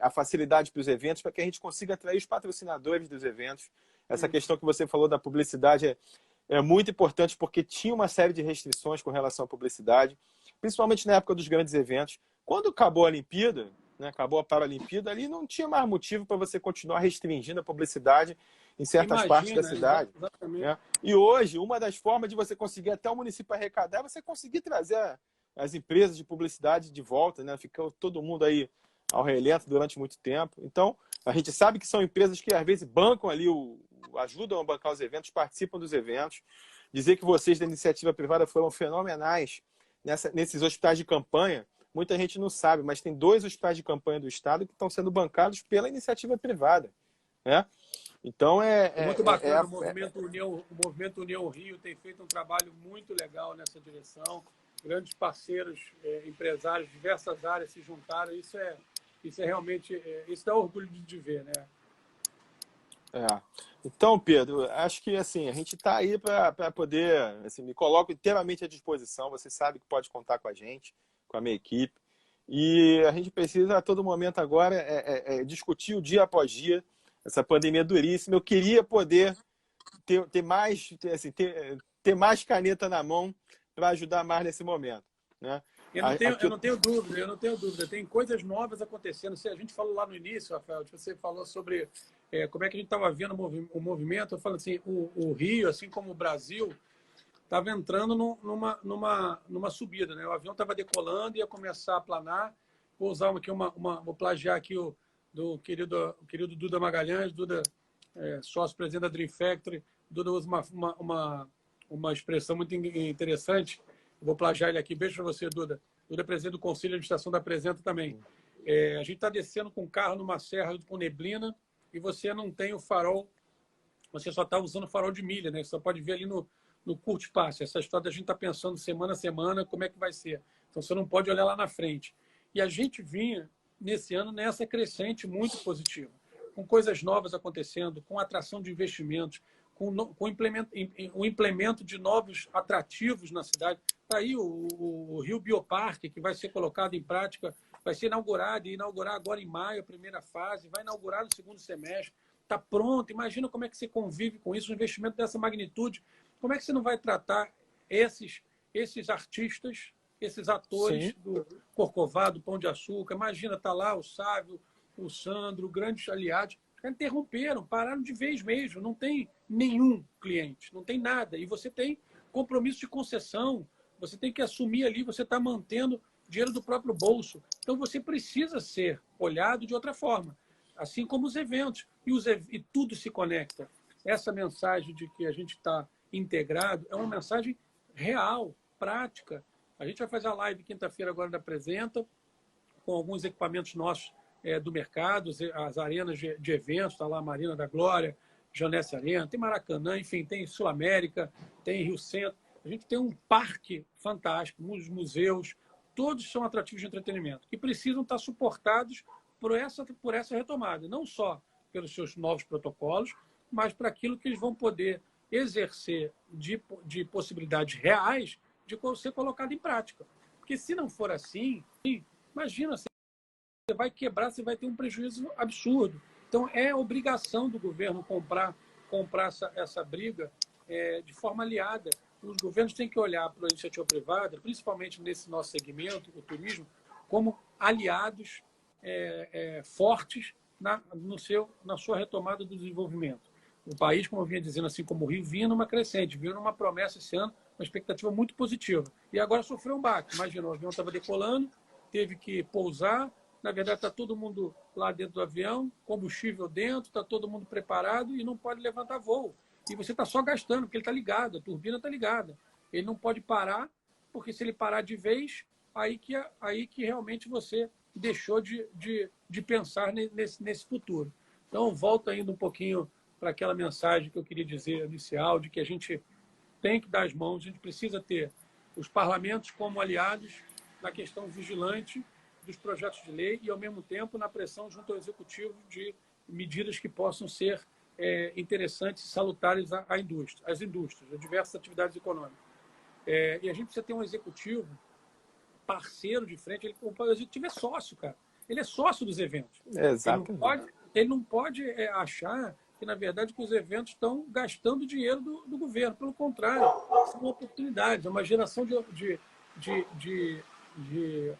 a facilidade para os eventos, para que a gente consiga atrair os patrocinadores dos eventos. Essa questão que você falou da publicidade é muito importante, porque tinha uma série de restrições com relação à publicidade, principalmente na época dos grandes eventos. Quando acabou a Olimpíada, né, acabou a Paralimpíada, ali não tinha mais motivo para você continuar restringindo a publicidade em certas partes da cidade. Exatamente. Né? E hoje, uma das formas de você conseguir até o município arrecadar é você conseguir trazer as empresas de publicidade de volta, né? Ficou todo mundo aí ao relento durante muito tempo. Então, a gente sabe que são empresas que às vezes bancam ali, ajudam a bancar os eventos, participam dos eventos. Dizer que vocês da iniciativa privada foram fenomenais nesses hospitais de campanha, muita gente não sabe, mas tem 2 hospitais de campanha do Estado que estão sendo bancados pela iniciativa privada, né? Então muito bacana. O Movimento União Rio tem feito um trabalho muito legal nessa direção. Grandes parceiros, empresários, diversas áreas se juntaram. Isso é realmente, isso dá orgulho de ver, né? Então, Pedro, acho que assim, a gente está aí para poder, assim, me coloco inteiramente à disposição. Você sabe que pode contar com a gente, com a minha equipe. E a gente precisa, a todo momento agora, discutir o dia após dia. Essa pandemia duríssima. Eu queria poder ter mais caneta na mão para ajudar mais nesse momento, né? Eu não tenho dúvida. Tem coisas novas acontecendo. A gente falou lá no início, Rafael, você falou sobre como é que a gente estava vendo o movimento. Eu falo assim, o Rio, assim como o Brasil, estava entrando numa subida, né? O avião estava decolando, ia começar a planar. Vou usar aqui vou plagiar aqui do querido Duda Magalhães, Duda, sócio-presidente da Dream Factory. Duda usa uma expressão muito interessante. Vou plagiar ele aqui. Beijo para você, Duda. Duda é presidente do Conselho de Administração da Apresenta também. A gente está descendo com o carro numa serra com neblina e você não tem o farol você só está usando farol de milha, né? Você só pode ver ali no curto espaço. Essa história da gente está pensando semana a semana como é que vai ser. Então, você não pode olhar lá na frente. E a gente vinha, nesse ano, nessa crescente muito positiva, com coisas novas acontecendo, com atração de investimentos, com o implemento de novos atrativos na cidade. Está aí o Rio Bioparque, que vai ser colocado em prática, vai ser inaugurado, e inaugurar agora em maio a primeira fase, vai inaugurar no segundo semestre. Está pronto. Imagina como é que você convive com isso, um investimento dessa magnitude. Como é que você não vai tratar esses artistas, esses atores Sim. do Corcovado, do Pão de Açúcar? Imagina, está lá o Sávio, o Sandro, grandes aliados. Interromperam, pararam de vez mesmo. Não tem nenhum cliente, não tem nada. E você tem compromisso de concessão, você tem que assumir ali, você está mantendo dinheiro do próprio bolso. Então, você precisa ser olhado de outra forma, assim como os eventos. E tudo se conecta. Essa mensagem de que a gente está integrado é uma mensagem real, prática. A gente vai fazer a live quinta-feira agora da Apresenta, com alguns equipamentos nossos do mercado, as arenas de eventos, está lá a Marina da Glória, Janesse Arena, tem Maracanã, enfim, tem Sul América, tem Rio Centro. A gente tem um parque fantástico, museus, todos são atrativos de entretenimento, que precisam estar suportados por essa retomada, não só pelos seus novos protocolos, mas para aquilo que eles vão poder exercer de possibilidades reais de ser colocado em prática. Porque se não for assim, imagina, você vai quebrar, você vai ter um prejuízo absurdo. Então, é obrigação do governo comprar essa briga de forma aliada. Os governos têm que olhar para a iniciativa privada, principalmente nesse nosso segmento, o turismo, como aliados fortes na sua retomada do desenvolvimento. O país, como eu vinha dizendo, assim como o Rio, vinha numa crescente, vinha numa promessa esse ano, uma expectativa muito positiva. E agora sofreu um baque. Imagina, o avião estava decolando, teve que pousar. Na verdade, está todo mundo lá dentro do avião, combustível dentro, está todo mundo preparado e não pode levantar voo. E você está só gastando, porque ele está ligado, a turbina está ligada. Ele não pode parar, porque se ele parar de vez, aí que realmente você deixou de pensar nesse futuro. Então, volto ainda um pouquinho para aquela mensagem que eu queria dizer inicial, de que a gente tem que dar as mãos, a gente precisa ter os parlamentos como aliados na questão vigilante dos projetos de lei e, ao mesmo tempo, na pressão junto ao Executivo de medidas que possam ser interessantes e salutares às indústrias, a diversas atividades econômicas. E a gente precisa ter um Executivo parceiro de frente. O Executivo é sócio, cara. Ele é sócio dos eventos. Exatamente. Ele não pode achar que, na verdade, que os eventos estão gastando dinheiro do governo. Pelo contrário, são oportunidades, é uma geração de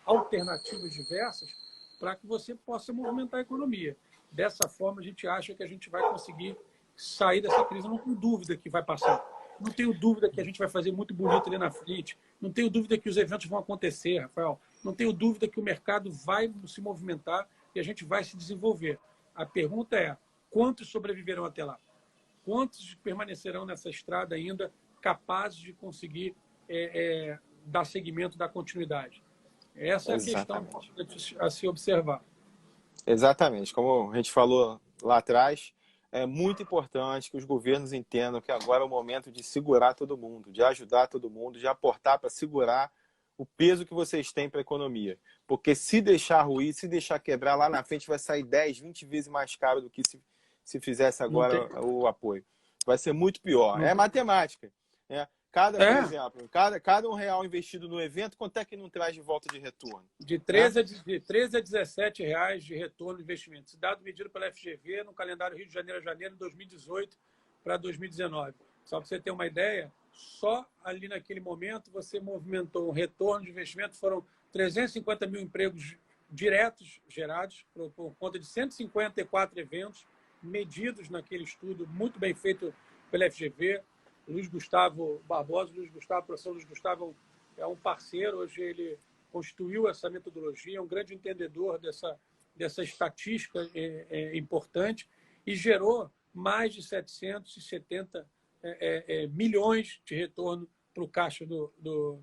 alternativas diversas para que você possa movimentar a economia. Dessa forma, a gente acha que a gente vai conseguir sair dessa crise. Não tenho dúvida que vai passar. Não tenho dúvida que a gente vai fazer muito bonito ali na frente. Não tenho dúvida que os eventos vão acontecer, Rafael. Não tenho dúvida que o mercado vai se movimentar e a gente vai se desenvolver. A pergunta é, quantos sobreviverão até lá? Quantos permanecerão nessa estrada ainda capazes de conseguir dar seguimento, dar continuidade? Essa é a questão a se observar. Exatamente. Como a gente falou lá atrás, é muito importante que os governos entendam que agora é o momento de segurar todo mundo, de ajudar todo mundo, de aportar para segurar o peso que vocês têm para a economia. Porque se deixar ruir, se deixar quebrar, lá na frente vai sair 10, 20 vezes mais caro do que se fizesse agora o apoio. Vai ser muito pior. É matemática. Né? Por exemplo, cada R$1 investido no evento, quanto é que não traz de volta de retorno? De 13 a 17 reais de retorno de investimento. Esse dado medido pela FGV no calendário Rio de Janeiro a janeiro de 2018 para 2019. Só para você ter uma ideia, só ali naquele momento você movimentou um retorno de investimento, foram 350 mil empregos diretos gerados por conta de 154 eventos medidos naquele estudo, muito bem feito pela FGV. Luiz Gustavo Barbosa, professor Luiz Gustavo é um parceiro, hoje ele constituiu essa metodologia, é um grande entendedor dessa estatística importante e gerou mais de 770 milhões de retorno para o caixa do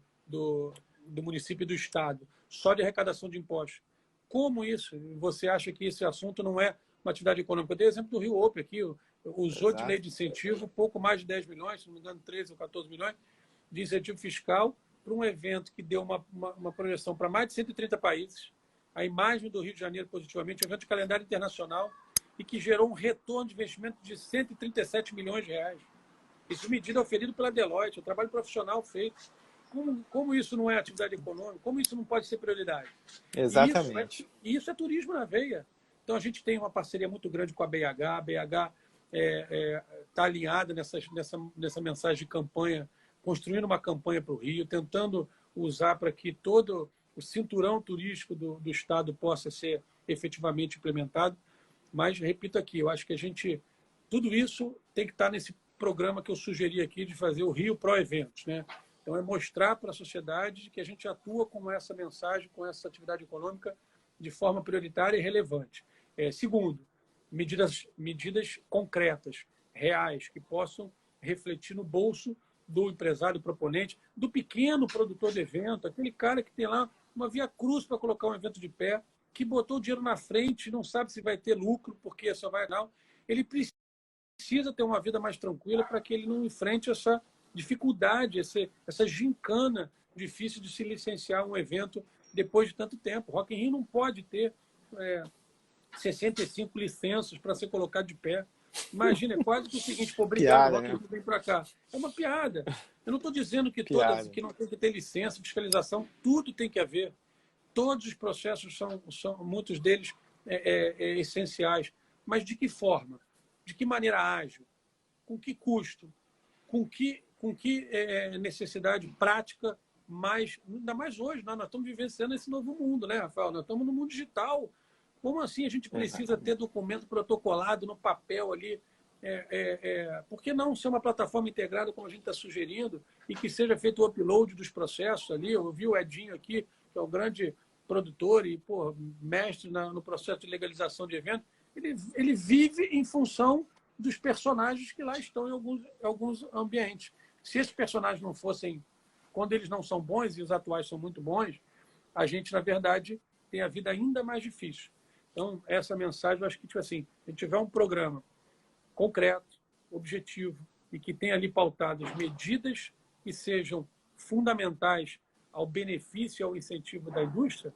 município e do Estado, só de arrecadação de impostos. Como isso? Você acha que esse assunto não é uma atividade econômica. Eu dei exemplo do Rio Open aqui, usou de Exato. lei de incentivo pouco mais de 10 milhões, se não me engano, 13 ou 14 milhões de incentivo fiscal para um evento que deu uma projeção para mais de 130 países, a imagem do Rio de Janeiro positivamente, um evento de calendário internacional e que gerou um retorno de investimento de 137 milhões de reais. Isso medida oferido pela Deloitte, o trabalho profissional feito. Como isso não é atividade econômica? Como isso não pode ser prioridade? Exatamente. Isso é turismo na veia. Então, a gente tem uma parceria muito grande com a BH. A BH está alinhada nessa mensagem de campanha, construindo uma campanha para o Rio, tentando usar para que todo o cinturão turístico do Estado possa ser efetivamente implementado. Mas, repito aqui, eu acho que tudo isso tem que estar nesse programa que eu sugeri aqui de fazer o Rio Pro Eventos, né? Então, é mostrar para a sociedade que a gente atua com essa mensagem, com essa atividade econômica de forma prioritária e relevante. Segundo, medidas concretas, reais, que possam refletir no bolso do empresário proponente, do pequeno produtor de evento, aquele cara que tem lá uma via cruz para colocar um evento de pé, que botou o dinheiro na frente, não sabe se vai ter lucro, porque só vai não. Ele precisa ter uma vida mais tranquila para que ele não enfrente essa dificuldade, essa gincana difícil de se licenciar um evento depois de tanto tempo. O Rock in Rio não pode ter 65 licenças para ser colocado de pé. Imagina, é quase que o seguinte, obrigado, Piada, Rock in né? Rio, vem para cá. É uma piada. Eu não estou dizendo que que não tem que ter licença, fiscalização, tudo tem que haver. Todos os processos são muitos deles essenciais. Mas de que forma? De que maneira ágil? Com que custo? Com que necessidade prática, ainda mais hoje, nós estamos vivenciando esse novo mundo, né, Rafael? Nós estamos no mundo digital. Como assim a gente precisa ter documento protocolado no papel ali? Por que não ser uma plataforma integrada, como a gente está sugerindo, e que seja feito o upload dos processos ali? Eu vi o Edinho aqui, que é um grande produtor e mestre no processo de legalização de eventos. Ele vive em função dos personagens que lá estão em alguns ambientes. Se esses personagens não fossem, quando eles não são bons, e os atuais são muito bons, a gente, na verdade, tem a vida ainda mais difícil. Então, essa mensagem, eu acho que, tipo assim, se a gente tiver um programa concreto, objetivo, e que tenha ali pautadas medidas que sejam fundamentais ao benefício e ao incentivo da indústria,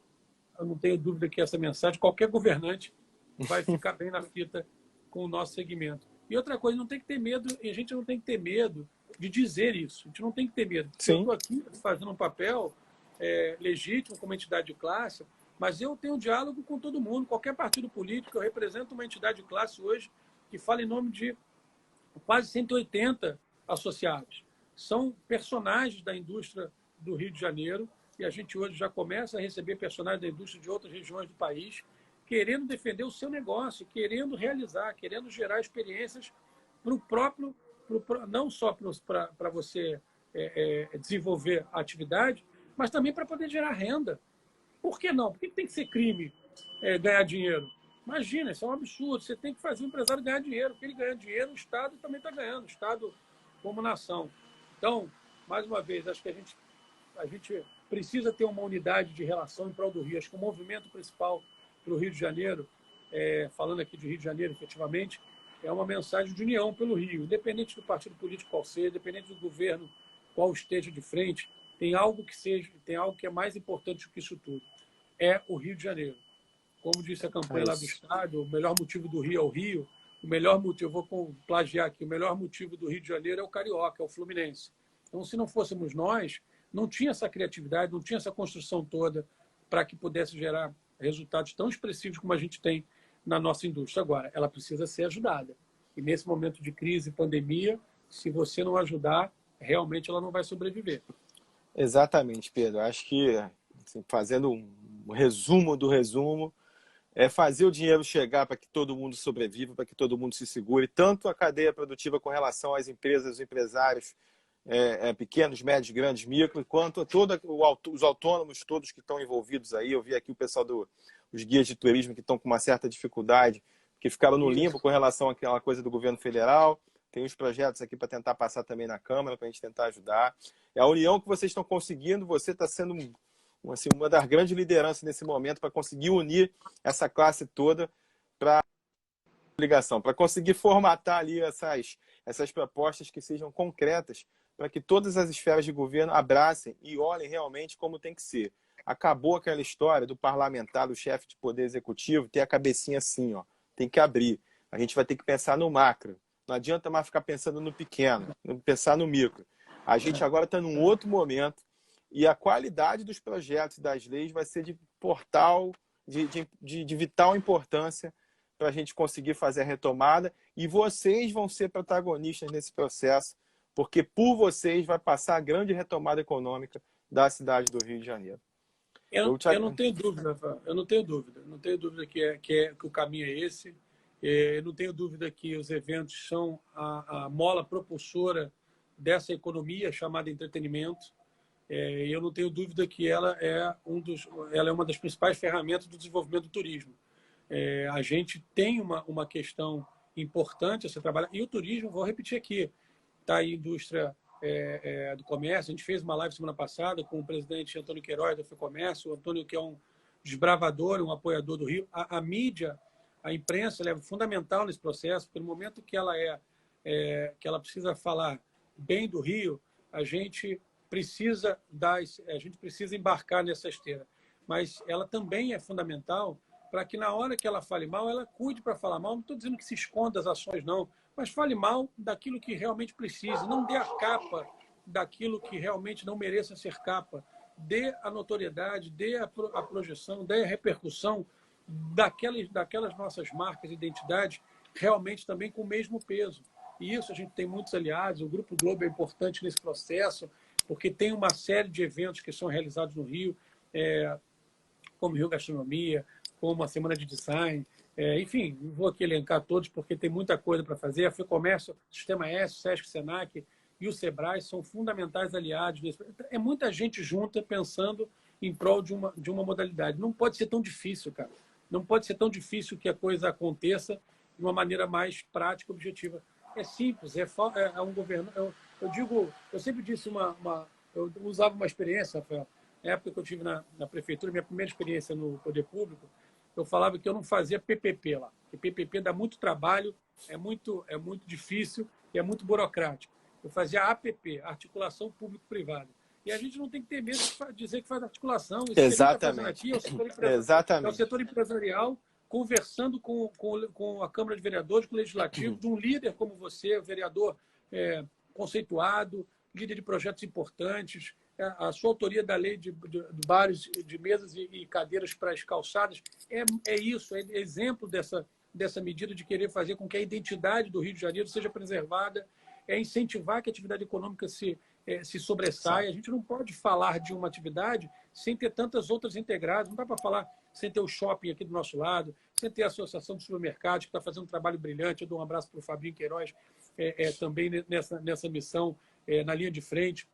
eu não tenho dúvida que essa mensagem, qualquer governante vai ficar bem na fita com o nosso segmento. E outra coisa, não tem que ter medo, e a gente não tem que ter medo de dizer isso. A gente não tem que ter medo. Sim. Eu estou aqui fazendo um papel legítimo como entidade de classe, mas eu tenho diálogo com todo mundo, qualquer partido político. Eu represento uma entidade de classe hoje que fala em nome de quase 180 associados. São personagens da indústria do Rio de Janeiro e a gente hoje já começa a receber personagens da indústria de outras regiões do país querendo defender o seu negócio, querendo realizar, querendo gerar experiências para o próprio, não só para você desenvolver a atividade, mas também para poder gerar renda. Por que não? Por que tem que ser crime ganhar dinheiro? Imagina, isso é um absurdo. Você tem que fazer o empresário ganhar dinheiro. Porque ele ganha dinheiro, o Estado também está ganhando. O Estado como nação. Então, mais uma vez, acho que a gente precisa ter uma unidade de relação em prol do Rio. Acho que o movimento principal para o Rio de Janeiro, falando aqui de Rio de Janeiro, efetivamente, é uma mensagem de união pelo Rio. Independente do partido político qual seja, independente do governo qual esteja de frente, tem algo que é mais importante do que isso tudo. É o Rio de Janeiro. Como disse a campanha lá do estádio, o melhor motivo do Rio é o Rio. O melhor motivo, eu vou plagiar aqui, o melhor motivo do Rio de Janeiro é o Carioca, é o Fluminense. Então, se não fôssemos nós, não tinha essa criatividade, não tinha essa construção toda para que pudesse gerar resultados tão expressivos como a gente tem na nossa indústria. Agora, ela precisa ser ajudada. E nesse momento de crise, pandemia, se você não ajudar, realmente ela não vai sobreviver. Exatamente, Pedro. Acho que, assim, fazendo um resumo do resumo, é fazer o dinheiro chegar para que todo mundo sobreviva, para que todo mundo se segure, tanto a cadeia produtiva com relação às empresas, os empresários pequenos, médios, grandes, micro, quanto a os autônomos todos que estão envolvidos aí. Eu vi aqui o pessoal dos guias de turismo que estão com uma certa dificuldade, que ficaram no limbo com relação àquela coisa do governo federal. Tem uns projetos aqui para tentar passar também na Câmara, para a gente tentar ajudar. É a união que vocês estão conseguindo, você está sendo assim, uma das grandes lideranças nesse momento para conseguir unir essa classe toda para ligação, para conseguir formatar ali essas propostas que sejam concretas, para que todas as esferas de governo abracem e olhem realmente como tem que ser. Acabou aquela história do parlamentar, do chefe de poder executivo, ter a cabecinha assim, ó, tem que abrir. A gente vai ter que pensar no macro. Não adianta mais ficar pensando no pequeno, pensar no micro. A gente agora está num outro momento e a qualidade dos projetos e das leis vai ser de portal, de vital importância para a gente conseguir fazer a retomada, e vocês vão ser protagonistas nesse processo, porque por vocês vai passar a grande retomada econômica da cidade do Rio de Janeiro. Eu não tenho dúvida, Rafael. Eu não tenho dúvida. Não tenho dúvida que o caminho é esse. Eu não tenho dúvida que os eventos são a mola propulsora dessa economia chamada entretenimento. Eu não tenho dúvida que ela é uma das principais ferramentas do desenvolvimento do turismo. A gente tem uma questão importante a ser trabalhada. E o turismo, vou repetir aqui, está aí a indústria do comércio. A gente fez uma live semana passada com o presidente Antônio Queiroz da FEComércio. O Antônio, que é um desbravador, um apoiador do Rio. A mídia, a imprensa, ela é fundamental nesse processo, porque no momento que que ela precisa falar bem do Rio, a gente precisa embarcar nessa esteira. Mas ela também é fundamental para que na hora que ela fale mal, ela cuide para falar mal. Não estou dizendo que se esconda as ações, não, mas fale mal daquilo que realmente precisa. Não dê a capa daquilo que realmente não mereça ser capa. Dê a notoriedade, dê a projeção, dê a repercussão daquelas nossas marcas e identidades realmente também com o mesmo peso. E isso a gente tem muitos aliados. O Grupo Globo é importante nesse processo, porque tem uma série de eventos que são realizados no Rio, como Rio Gastronomia, como a Semana de Design, enfim, não vou aqui elencar todos porque tem muita coisa para fazer. A FEComércio, Sistema S, o Sesc, Senac e o Sebrae são fundamentais aliados. É muita gente junta pensando em prol de uma modalidade. Não pode ser tão difícil, cara. Não pode ser tão difícil que a coisa aconteça de uma maneira mais prática e objetiva. É simples, é um governo. Eu sempre disse eu usava uma experiência, Rafael, na época que eu tive na prefeitura, minha primeira experiência no poder público, eu falava que eu não fazia PPP lá, que PPP dá muito trabalho, é muito difícil e é muito burocrático. Eu fazia APP, Articulação Público-Privada. E a gente não tem que ter medo de dizer que faz articulação. Isso Exatamente. Que a gente está fazendo aqui é o setor empresarial conversando com a Câmara de Vereadores, com o Legislativo, de um líder como você, vereador conceituado, líder de projetos importantes, a sua autoria da lei de bares, de mesas e cadeiras para as calçadas, é isso, é exemplo dessa medida de querer fazer com que a identidade do Rio de Janeiro seja preservada, é incentivar que a atividade econômica se sobressaia. A gente não pode falar de uma atividade sem ter tantas outras integradas, não dá para falar sem ter o shopping aqui do nosso lado, sem ter a Associação de Supermercados, que está fazendo um trabalho brilhante. Eu dou um abraço para o Fabinho Queiroz, também nessa missão, na linha de frente.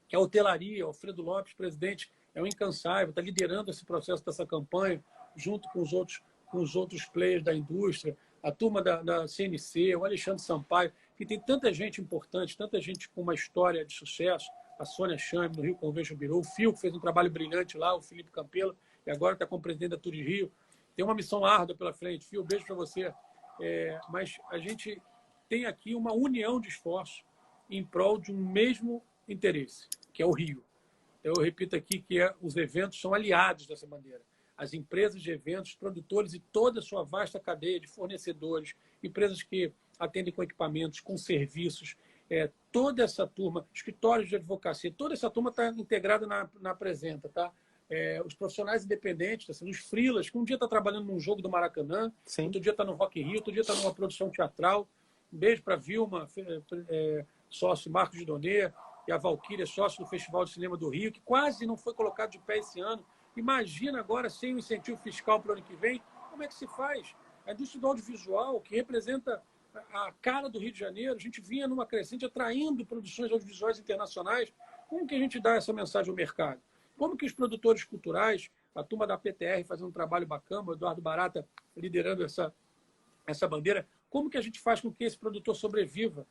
Que a hotelaria, o Alfredo Lopes, presidente, é um incansável, está liderando esse processo dessa campanha, junto com os outros players da indústria, a turma da CNC, o Alexandre Sampaio, que tem tanta gente importante, tanta gente com uma história de sucesso, a Sônia Chame, no Rio Convention Bureau, o Fio, que fez um trabalho brilhante lá, o Felipe Campelo, e agora está como presidente da Tour de Rio. Tem uma missão árdua pela frente. Fio, beijo para você. Mas a gente tem aqui uma união de esforços em prol de um mesmo interesse, que é o Rio. Eu repito aqui que os eventos são aliados dessa bandeira. As empresas de eventos, produtores e toda a sua vasta cadeia de fornecedores, empresas que atendem com equipamentos, com serviços, toda essa turma, escritórios de advocacia, toda essa turma está integrada na Apresenta, tá? Os profissionais independentes, assim, os freelas, que um dia está trabalhando num jogo do Maracanã, Sim. Outro dia está no Rock in Rio, outro dia está numa produção teatral. Um beijo para a Vilma, sócio Marcos de Donê, e a Valquíria, sócio do Festival de Cinema do Rio, que quase não foi colocado de pé esse ano. Imagina agora, sem o incentivo fiscal para o ano que vem, como é que se faz? A indústria do audiovisual, que representa a cara do Rio de Janeiro, a gente vinha numa crescente atraindo produções audiovisuais internacionais. Como que a gente dá essa mensagem ao mercado? Como que os produtores culturais, a turma da PTR fazendo um trabalho bacana, o Eduardo Barata liderando essa bandeira, como que a gente faz com que esse produtor sobreviva?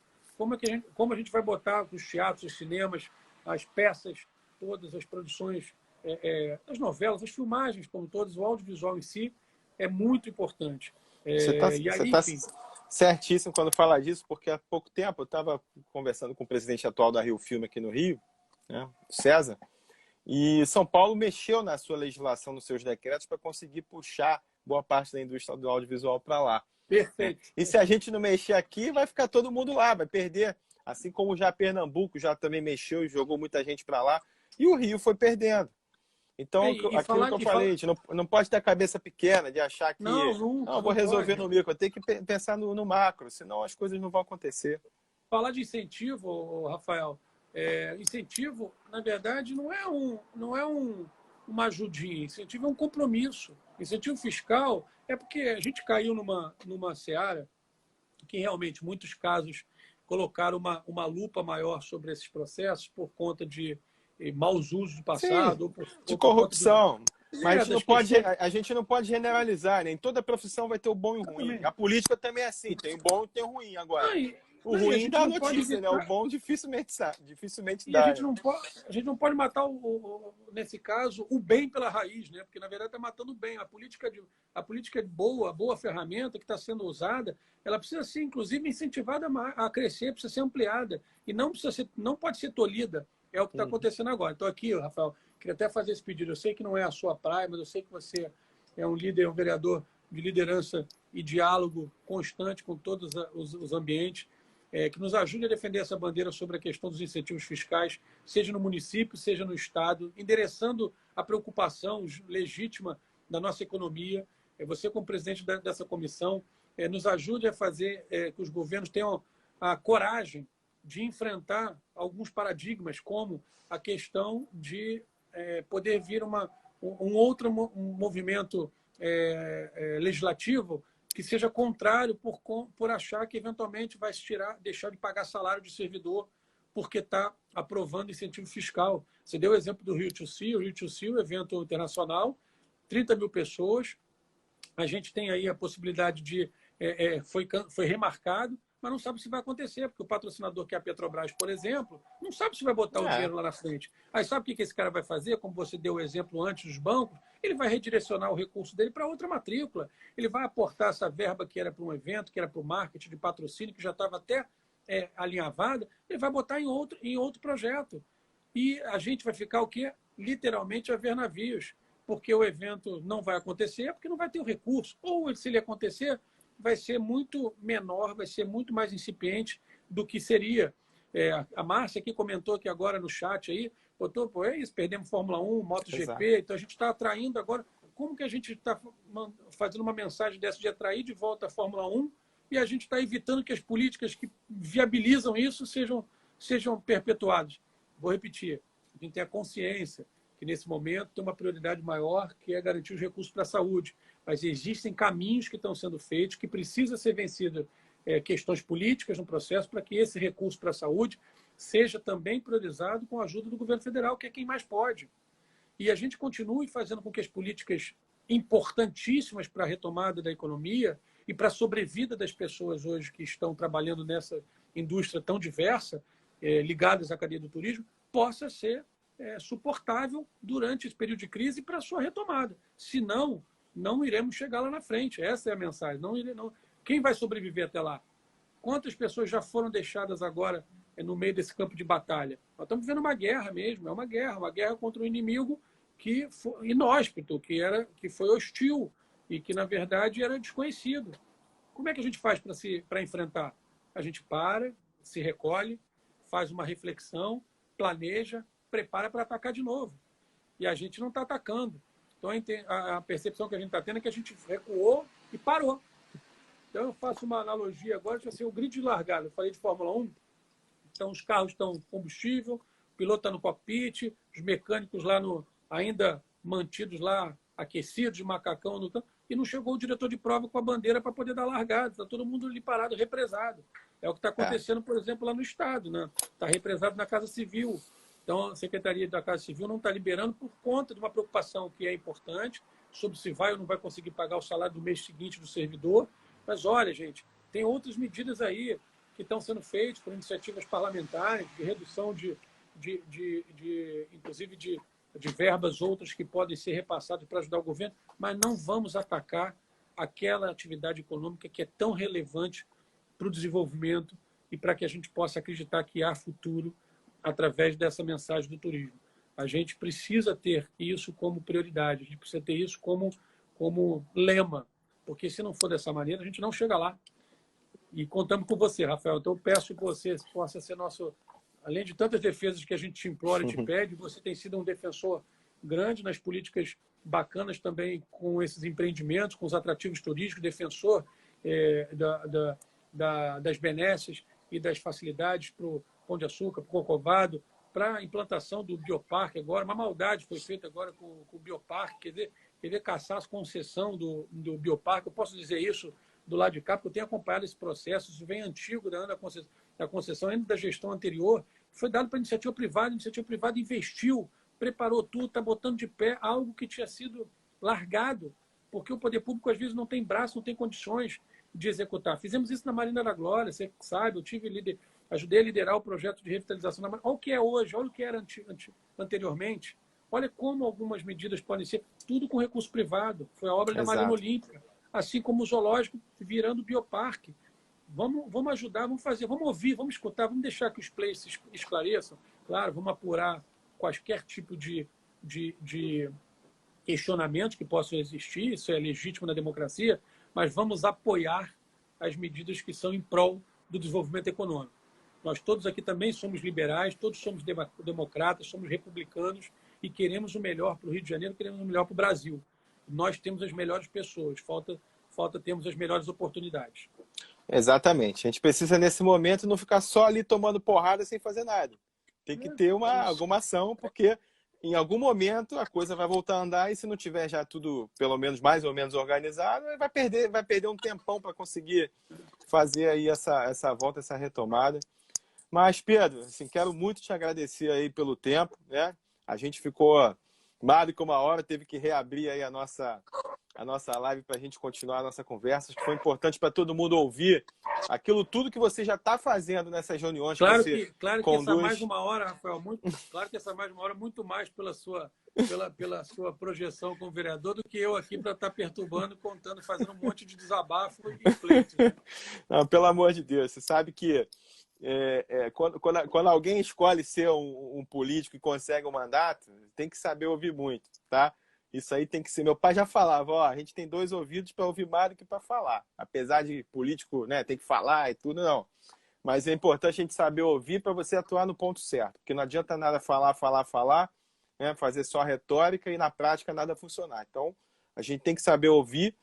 Como a gente vai botar os teatros, os cinemas, as peças, todas as produções, as novelas, as filmagens, como todas, o audiovisual em si é muito importante. Você está E aí, enfim, certíssimo quando fala disso, porque há pouco tempo eu estava conversando com o presidente atual da Rio Filme aqui no Rio, né, o César, e São Paulo mexeu na sua legislação, nos seus decretos, para conseguir puxar boa parte da indústria do audiovisual para lá. Né? perfeito. E se a gente não mexer aqui, vai ficar todo mundo lá, vai perder. Assim como já Pernambuco já também mexeu e jogou muita gente para lá, e o Rio foi perdendo. Então, E aquilo que eu falei, a gente não pode ter a cabeça pequena de achar que não, não, nunca, eu vou não resolver pode. no micro, eu tenho que pensar no macro, senão as coisas não vão acontecer. Falar de incentivo, Rafael, incentivo, na verdade, não é uma ajudinha. Incentivo é um compromisso. Incentivo fiscal é porque a gente caiu numa seara que realmente, muitos casos, colocaram uma lupa maior sobre esses processos por conta de maus usos do Sim, passado de ou por conta corrupção. Mas das questões. a gente não pode generalizar, né? Em toda profissão vai ter o bom e o ruim. A Exatamente. política também é assim, tem o bom e tem o ruim agora. Não, O e a ruim gente dá não pode notícia, né? O evitar. bom dificilmente E a dá, gente né? não pode, a gente não pode matar, nesse caso, o bem pela raiz, né? Porque, na verdade, está matando o bem. A política de boa ferramenta que está sendo usada, ela precisa ser, inclusive, incentivada a crescer, precisa ser ampliada. E não pode ser tolhida. É o que está acontecendo agora. Então, aqui, Rafael, queria até fazer esse pedido. Eu sei que não é a sua praia, mas eu sei que você é um líder, um vereador de liderança e diálogo constante com todos os ambientes, que nos ajude a defender essa bandeira sobre a questão dos incentivos fiscais, seja no município, seja no Estado, endereçando a preocupação legítima da nossa economia. Você, como presidente dessa comissão, nos ajude a fazer que os governos tenham a coragem de enfrentar alguns paradigmas, como a questão de poder vir um outro movimento legislativo que seja contrário por achar que eventualmente vai deixar de pagar salário de servidor porque está aprovando incentivo fiscal. Você deu o exemplo do Rio to Sea, o Rio to Sea, o evento internacional, 30 mil pessoas. A gente tem aí a possibilidade de... foi remarcado, mas não sabe se vai acontecer, porque o patrocinador, que é a Petrobras, por exemplo, não sabe se vai botar o É, dinheiro lá na frente. Aí sabe o que esse cara vai fazer? Como você deu o exemplo antes dos bancos, ele vai redirecionar o recurso dele para outra matrícula. Ele vai aportar essa verba que era para um evento, que era para o marketing de patrocínio, que já estava até alinhavada, ele vai botar em outro projeto. E a gente vai ficar o quê? Literalmente a ver navios, porque o evento não vai acontecer, porque não vai ter o recurso. Ou, se ele acontecer, vai ser muito menor, vai ser muito mais incipiente do que seria. A Márcia aqui comentou aqui agora no chat aí, botou, pô, é isso, perdemos Fórmula 1, exato. MotoGP, então a gente está atraindo agora. Como que a gente está fazendo uma mensagem dessa de atrair de volta a Fórmula 1 e a gente está evitando que as políticas que viabilizam isso sejam perpetuadas? Vou repetir, a gente tem a consciência que nesse momento tem uma prioridade maior, que é garantir os recursos para a saúde. Mas existem caminhos que estão sendo feitos, que precisa ser vencida questões políticas no processo para que esse recurso para a saúde seja também priorizado com a ajuda do governo federal, que é quem mais pode. E a gente continue fazendo com que as políticas importantíssimas para a retomada da economia e para a sobrevida das pessoas hoje que estão trabalhando nessa indústria tão diversa, ligadas à cadeia do turismo, possa ser suportável durante esse período de crise para a sua retomada. Senão, não iremos chegar lá na frente. Essa é a mensagem. Não. Quem vai sobreviver até lá? Quantas pessoas já foram deixadas agora no meio desse campo de batalha? Nós estamos vivendo uma guerra mesmo, é uma guerra contra um inimigo que foi inóspito, que foi hostil e que, na verdade, era desconhecido. Como é que a gente faz para enfrentar? A gente se recolhe, faz uma reflexão, planeja, prepara para atacar de novo. E a gente não está atacando. Então, a percepção que a gente está tendo é que a gente recuou e parou. Então, eu faço uma analogia agora, tipo assim, o grid de largada. Eu falei de Fórmula 1, então os carros estão com combustível, o piloto está no cockpit, os mecânicos lá ainda mantidos lá, aquecidos, de macacão no campo, e não chegou o diretor de prova com a bandeira para poder dar largada. Está todo mundo ali parado, represado. É o que está acontecendo, por exemplo, lá no Estado. Né? Está represado na Casa Civil. Então, a Secretaria da Casa Civil não está liberando por conta de uma preocupação que é importante sobre se vai ou não vai conseguir pagar o salário do mês seguinte do servidor. Mas, olha, gente, tem outras medidas aí que estão sendo feitas por iniciativas parlamentares, de redução inclusive de verbas outras que podem ser repassadas para ajudar o governo, mas não vamos atacar aquela atividade econômica que é tão relevante para o desenvolvimento e para que a gente possa acreditar que há futuro através dessa mensagem do turismo. A gente precisa ter isso como prioridade, a gente precisa ter isso como lema, porque se não for dessa maneira, a gente não chega lá. E contamos com você, Rafael. Então, eu peço que você possa ser nosso... Além de tantas defesas que a gente te implora e te pede, você tem sido um defensor grande nas políticas bacanas também com esses empreendimentos, com os atrativos turísticos, defensor das benesses e das facilidades para o Pão de Açúcar, para o Corcovado, para a implantação do bioparque agora. Uma maldade foi feita agora com o bioparque, querer caçar a concessão do bioparque. Eu posso dizer isso do lado de cá, porque eu tenho acompanhado esse processo, isso vem antigo da concessão, ainda da gestão anterior, foi dado para a iniciativa privada investiu, preparou tudo, está botando de pé algo que tinha sido largado, porque o poder público às vezes não tem braço, não tem condições de executar. Fizemos isso na Marina da Glória, você sabe, ajudei a liderar o projeto de revitalização da Marina. Olha o que é hoje, olha o que era anteriormente. Olha como algumas medidas podem ser, tudo com recurso privado. Foi a obra da Marina Olímpica, assim como o zoológico virando bioparque. Vamos ajudar, vamos fazer, vamos ouvir, vamos escutar, vamos deixar que os players se esclareçam. Claro, vamos apurar quaisquer tipo de questionamentos que possam existir, isso é legítimo na democracia, mas vamos apoiar as medidas que são em prol do desenvolvimento econômico. Nós todos aqui também somos liberais, todos somos democratas, somos republicanos e queremos o melhor para o Rio de Janeiro, queremos o melhor para o Brasil. Nós temos as melhores pessoas, falta termos as melhores oportunidades. Exatamente. A gente precisa, nesse momento, não ficar só ali tomando porrada sem fazer nada. Tem que ter alguma ação, porque em algum momento a coisa vai voltar a andar e se não tiver já tudo, pelo menos, mais ou menos organizado, vai perder um tempão para conseguir fazer aí essa volta, essa retomada. Mas, Pedro, assim, quero muito te agradecer aí pelo tempo, né? A gente ficou mais do que uma hora, teve que reabrir aí a nossa live para a gente continuar a nossa conversa. Acho que foi importante para todo mundo ouvir aquilo tudo que você já está fazendo nessas reuniões claro que você claro conduz. Que essa mais uma hora, Rafael, claro que essa mais uma hora muito mais pela sua projeção como vereador do que eu aqui para estar perturbando, contando, fazendo um monte de desabafo e pleito. Né? Não, pelo amor de Deus, você sabe que quando alguém escolhe ser um político e consegue um mandato, tem que saber ouvir muito, tá? Isso aí tem que ser. Meu pai já falava, ó, a gente tem 2 ouvidos para ouvir mais do que para falar. Apesar de político, né, tem que falar e tudo, não. Mas é importante a gente saber ouvir para você atuar no ponto certo. Porque não adianta nada falar, né, fazer só retórica e na prática nada funcionar. Então, a gente tem que saber ouvir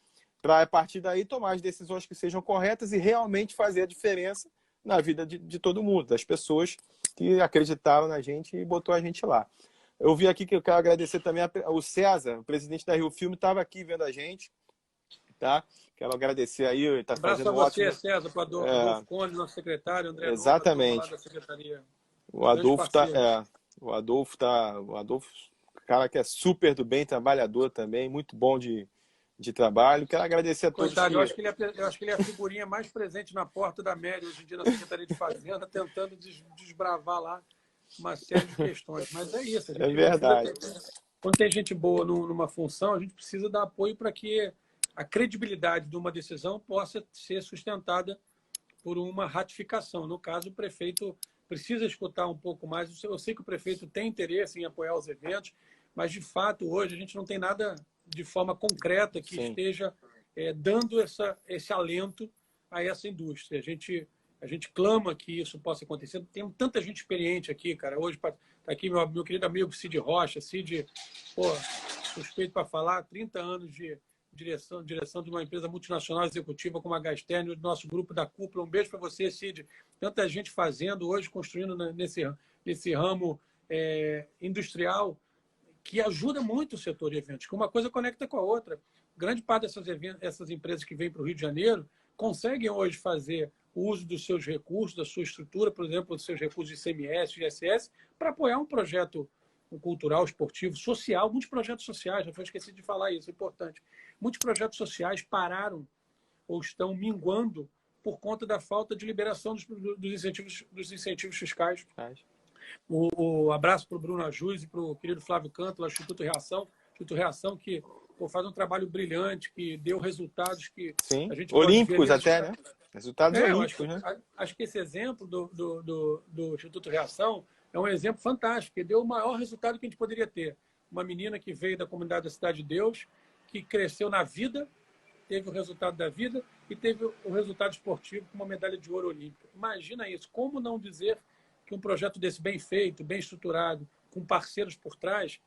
para, a partir daí, tomar as decisões que sejam corretas e realmente fazer a diferença na vida de todo mundo, das pessoas que acreditaram na gente e botou a gente lá. Eu vi aqui que eu quero agradecer também o César, o presidente da Rio Filme, estava aqui vendo a gente, tá? Quero agradecer aí, ele está fazendo um ótimo... Abraço a você, César, para o Adolfo Conde, nosso secretário, André Exatamente. Nova, da Secretaria. O Adolfo cara que é super do bem, trabalhador também, muito bom de trabalho. Quero agradecer a todos. Coitado, eu acho que ele é a figurinha mais presente na porta da Média hoje em dia na Secretaria de Fazenda, tentando desbravar lá uma série de questões. Mas é isso. É verdade. Quando tem gente boa numa função, a gente precisa dar apoio para que a credibilidade de uma decisão possa ser sustentada por uma ratificação. No caso, o prefeito precisa escutar um pouco mais. Eu sei que o prefeito tem interesse em apoiar os eventos, mas, de fato, hoje a gente não tem nada de forma concreta que esteja dando esse alento a essa indústria. A gente clama que isso possa acontecer. Tem tanta gente experiente aqui, cara. Hoje está aqui meu querido amigo Cid Rocha. Cid, suspeito para falar, 30 anos de direção de uma empresa multinacional executiva como a Gasterne, do nosso grupo da Cúpula. Um beijo para você, Cid. Tanta gente fazendo hoje, construindo nesse ramo industrial, que ajuda muito o setor de eventos, que uma coisa conecta com a outra. Grande parte dessas empresas que vêm para o Rio de Janeiro conseguem hoje fazer o uso dos seus recursos, da sua estrutura, por exemplo, dos seus recursos de ICMS, de ISS, para apoiar um projeto cultural, esportivo, social, muitos projetos sociais, eu esqueci de falar isso, é importante. Muitos projetos sociais pararam ou estão minguando por conta da falta de liberação dos incentivos fiscais. O abraço para o Bruno Ajuz e para o querido Flávio Canto, do Instituto Reação, que pô, faz um trabalho brilhante, que deu resultados que Sim, a gente pode olímpicos ver até, né? Resultados eu olímpicos, né? acho que esse exemplo do Instituto Reação é um exemplo fantástico, que deu o maior resultado que a gente poderia ter. Uma menina que veio da comunidade da Cidade de Deus, que cresceu na vida, teve o resultado da vida e teve o resultado esportivo com uma medalha de ouro olímpica. Imagina isso. Como não dizer que um projeto desse bem feito, bem estruturado, com parceiros por trás,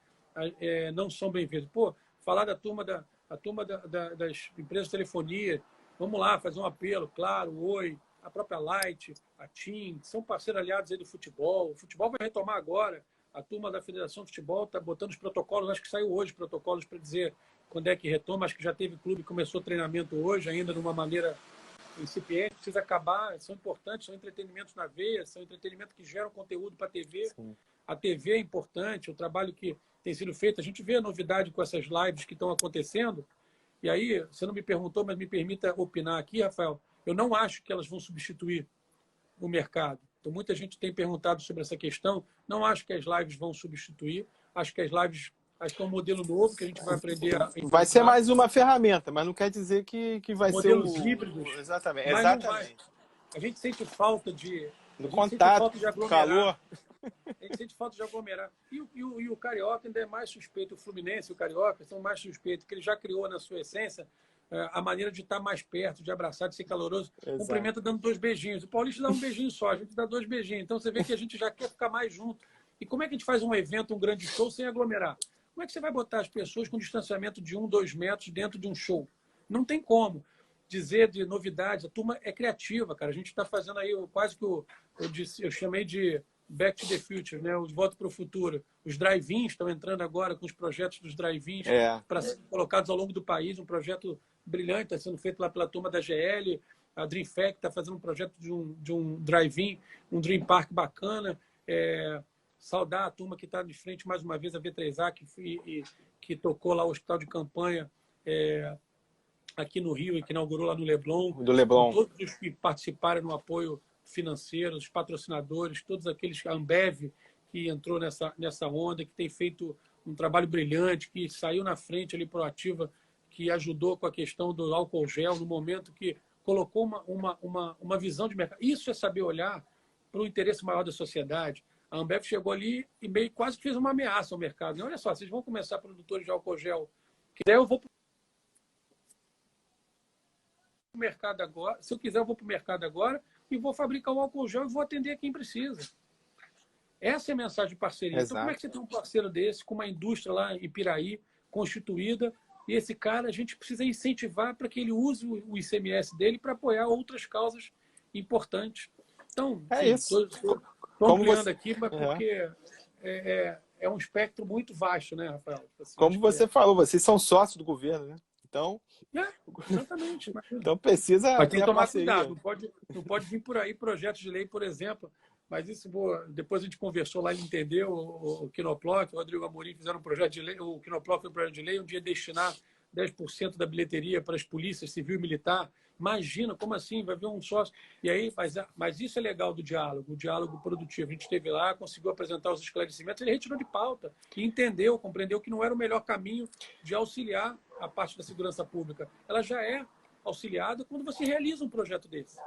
não são bem-vindos? Pô, falar da turma, das empresas de telefonia, vamos lá, fazer um apelo, claro, o Oi, a própria Light, a TIM, são parceiros aliados aí do futebol. O futebol vai retomar agora. A turma da Federação de Futebol está botando os protocolos, acho que saiu hoje protocolos para dizer quando é que retoma, acho que já teve clube, começou treinamento hoje, ainda de uma maneira incipiente, precisa acabar, são importantes, são entretenimentos na veia, são entretenimentos que geram conteúdo para a TV. Sim. A TV é importante, o trabalho que tem sido feito, a gente vê a novidade com essas lives que estão acontecendo, e aí, você não me perguntou, mas me permita opinar aqui, Rafael, eu não acho que elas vão substituir o mercado. Então, muita gente tem perguntado sobre essa questão, não acho que as lives vão substituir, acho que as lives acho que é um modelo novo que a gente vai aprender a encontrar. Vai ser mais uma ferramenta, mas não quer dizer que vai modelos ser híbridos. Exatamente, Mas exatamente. Não vai. A gente sente falta de... Do contato, falta de aglomerar. Calor. A gente sente falta de aglomerar. E o Carioca ainda é mais suspeito. O Fluminense e o Carioca são mais suspeitos, que ele já criou na sua essência a maneira de estar mais perto, de abraçar, de ser caloroso. Exato. Cumprimenta dando 2 beijinhos. O Paulista dá um beijinho só, a gente dá 2 beijinhos. Então você vê que a gente já quer ficar mais junto. E como é que a gente faz um evento, um grande show, sem aglomerar? Como é que você vai botar as pessoas com distanciamento de 1, 2 metros dentro de um show? Não tem como. Dizer de novidades, a turma é criativa, cara. A gente está fazendo aí quase que eu chamei de Back to the Future, né? Os Volta para o Futuro. Os drive-ins estão entrando agora com os projetos dos drive-ins para serem colocados ao longo do país. Um projeto brilhante, está sendo feito lá pela turma da GL. A Dream Fact está fazendo um projeto de um drive-in, um Dream Park bacana. Saudar a turma que está de frente, mais uma vez, a V3A, que tocou lá o hospital de campanha aqui no Rio e que inaugurou lá no Leblon. Do Leblon. Todos os que participaram no apoio financeiro, os patrocinadores, todos aqueles, a Ambev, que entrou nessa onda, que tem feito um trabalho brilhante, que saiu na frente ali proativa, que ajudou com a questão do álcool gel, no momento que colocou uma visão de mercado. Isso é saber olhar para o interesse maior da sociedade. A Ambev chegou ali e meio quase que fez uma ameaça ao mercado. E olha só, vocês vão começar produtores de álcool gel. Quiser, eu vou para o mercado agora. Se eu quiser, eu vou para o mercado agora e vou fabricar um álcool gel e vou atender quem precisa. Essa é a mensagem de parceria. Exato. Então, como é que você tem um parceiro desse, com uma indústria lá em Piraí, constituída, e esse cara a gente precisa incentivar para que ele use o ICMS dele para apoiar outras causas importantes. Então, isso. Estou ampliando aqui, mas porque é um espectro muito vasto, né, Rafael? Assim, como você falou, vocês são sócios do governo, né? Então, exatamente. Então precisa mas tem que tomar parceria. cuidado. Não pode vir por aí projetos de lei, por exemplo. Mas isso, depois a gente conversou lá, ele entendeu, o Quinoploc, o Rodrigo Amorim fizeram um projeto de lei, o Quinoploc fez um projeto de lei, um dia destinar 10% da bilheteria para as polícias civil e militar. Imagina, como assim? Vai ver um sócio. E aí, mas isso é legal do diálogo, o diálogo produtivo. A gente esteve lá, conseguiu apresentar os esclarecimentos, ele retirou de pauta e entendeu, compreendeu que não era o melhor caminho de auxiliar a parte da segurança pública. Ela já é auxiliada quando você realiza um projeto desse.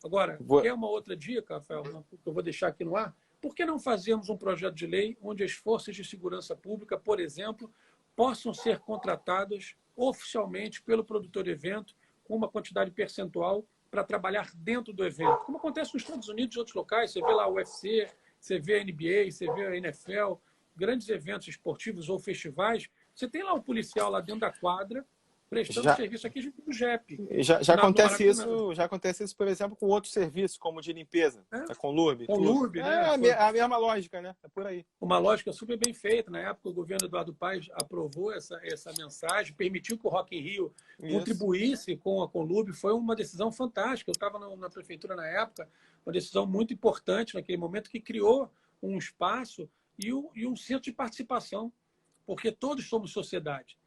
Agora, quer uma outra dica, Rafael, que eu vou deixar aqui no ar? Por que não fazermos um projeto de lei onde as forças de segurança pública, por exemplo, possam ser contratadas oficialmente pelo produtor de evento com uma quantidade percentual para trabalhar dentro do evento? Como acontece nos Estados Unidos e outros locais, você vê lá o UFC, você vê a NBA, você vê a NFL, grandes eventos esportivos ou festivais, você tem lá o policial lá dentro da quadra, prestando serviço aqui junto do JEP. Já acontece isso, por exemplo, com outros serviços, como de limpeza, a Conlurb. Conlurb, né? A mesma lógica, né? É por aí. Uma lógica super bem feita. Na época, o governo Eduardo Paes aprovou essa mensagem, permitiu que o Rock in Rio contribuísse com a Conlurb. Foi uma decisão fantástica. Eu estava na prefeitura na época, uma decisão muito importante naquele momento, que criou um espaço e um centro de participação, porque todos somos sociedade.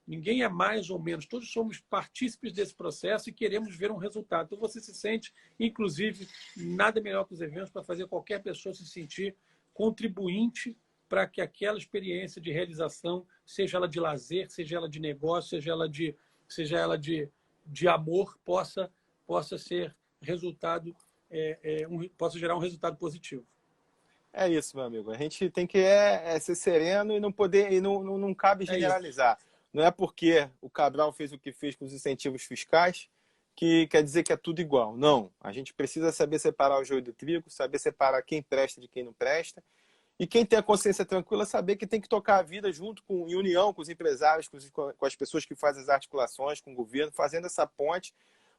Ninguém é mais ou menos, todos somos partícipes desse processo e queremos ver um resultado. Então você se sente, inclusive, nada melhor que os eventos para fazer qualquer pessoa se sentir contribuinte para que aquela experiência de realização, seja ela de lazer, seja ela de negócio, seja ela de amor, possa ser resultado, possa gerar um resultado positivo. É isso, meu amigo. A gente tem que ser sereno e não poder, e não cabe generalizar. Não é porque o Cabral fez o que fez com os incentivos fiscais que quer dizer que é tudo igual. Não. A gente precisa saber separar o joio do trigo, saber separar quem presta de quem não presta. E quem tem a consciência tranquila saber que tem que tocar a vida junto em união com os empresários, com as pessoas que fazem as articulações, com o governo, fazendo essa ponte,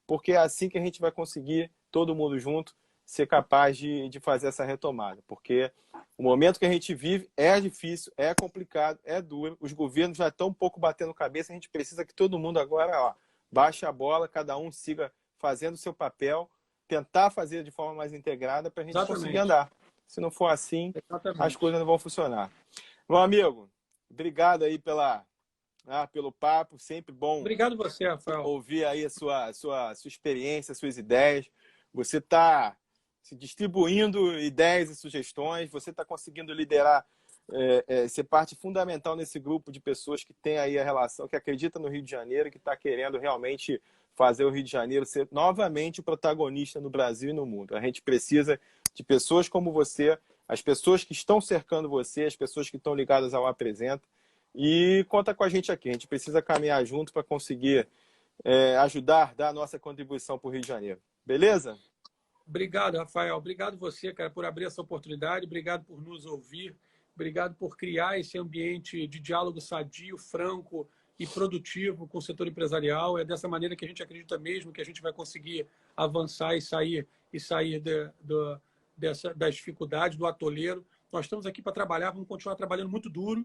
porque é assim que a gente vai conseguir, todo mundo junto, ser capaz de fazer essa retomada. Porque o momento que a gente vive é difícil, é complicado, é duro. Os governos já estão um pouco batendo cabeça. A gente precisa que todo mundo agora baixe a bola, cada um siga fazendo o seu papel, tentar fazer de forma mais integrada para a gente conseguir andar. Se não for assim, as coisas não vão funcionar. Meu amigo, obrigado aí pelo papo. Sempre bom. Obrigado você, Rafael. Ouvir aí a sua experiência, suas ideias. Você está se distribuindo ideias e sugestões. Você está conseguindo liderar, ser parte fundamental nesse grupo de pessoas que tem aí a relação, que acredita no Rio de Janeiro, que está querendo realmente fazer o Rio de Janeiro ser novamente o protagonista no Brasil e no mundo. A gente precisa de pessoas como você, as pessoas que estão cercando você, as pessoas que estão ligadas ao Apresenta. E conta com a gente aqui. A gente precisa caminhar junto para conseguir ajudar, dar a nossa contribuição para o Rio de Janeiro. Beleza? Obrigado, Rafael. Obrigado você, cara, por abrir essa oportunidade. Obrigado por nos ouvir. Obrigado por criar esse ambiente de diálogo sadio, franco e produtivo com o setor empresarial. É dessa maneira que a gente acredita mesmo que a gente vai conseguir avançar e sair das dificuldades, do atoleiro. Nós estamos aqui para trabalhar, vamos continuar trabalhando muito duro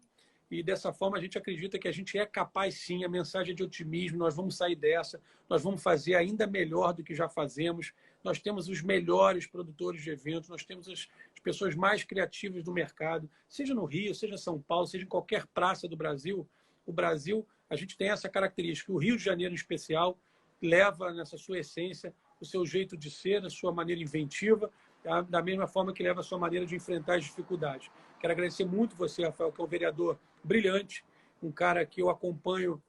e dessa forma a gente acredita que a gente é capaz sim, a mensagem é de otimismo, nós vamos sair dessa, nós vamos fazer ainda melhor do que já fazemos, nós temos os melhores produtores de eventos, nós temos as pessoas mais criativas do mercado, seja no Rio, seja em São Paulo, seja em qualquer praça do Brasil. O Brasil, a gente tem essa característica, o Rio de Janeiro em especial leva nessa sua essência o seu jeito de ser, a sua maneira inventiva, da mesma forma que leva a sua maneira de enfrentar as dificuldades. Quero agradecer muito você, Rafael, que é um vereador brilhante, um cara que eu acompanho,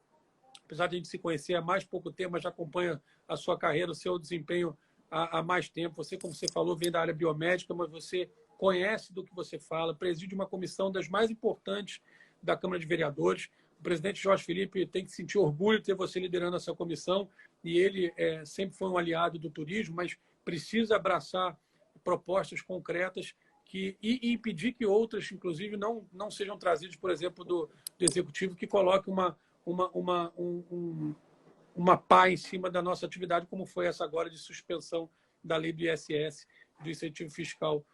apesar de a gente se conhecer há mais pouco tempo, mas já acompanho a sua carreira, o seu desempenho há mais tempo. Você, como você falou, vem da área biomédica, mas você conhece do que você fala, preside uma comissão das mais importantes da Câmara de Vereadores. O presidente Jorge Felipe tem que sentir orgulho de ter você liderando essa comissão, e ele sempre foi um aliado do turismo, mas precisa abraçar propostas concretas e impedir que outras, inclusive, não sejam trazidas, por exemplo, do Executivo, que coloque uma pá em cima da nossa atividade, como foi essa agora de suspensão da lei do ISS, do incentivo fiscal,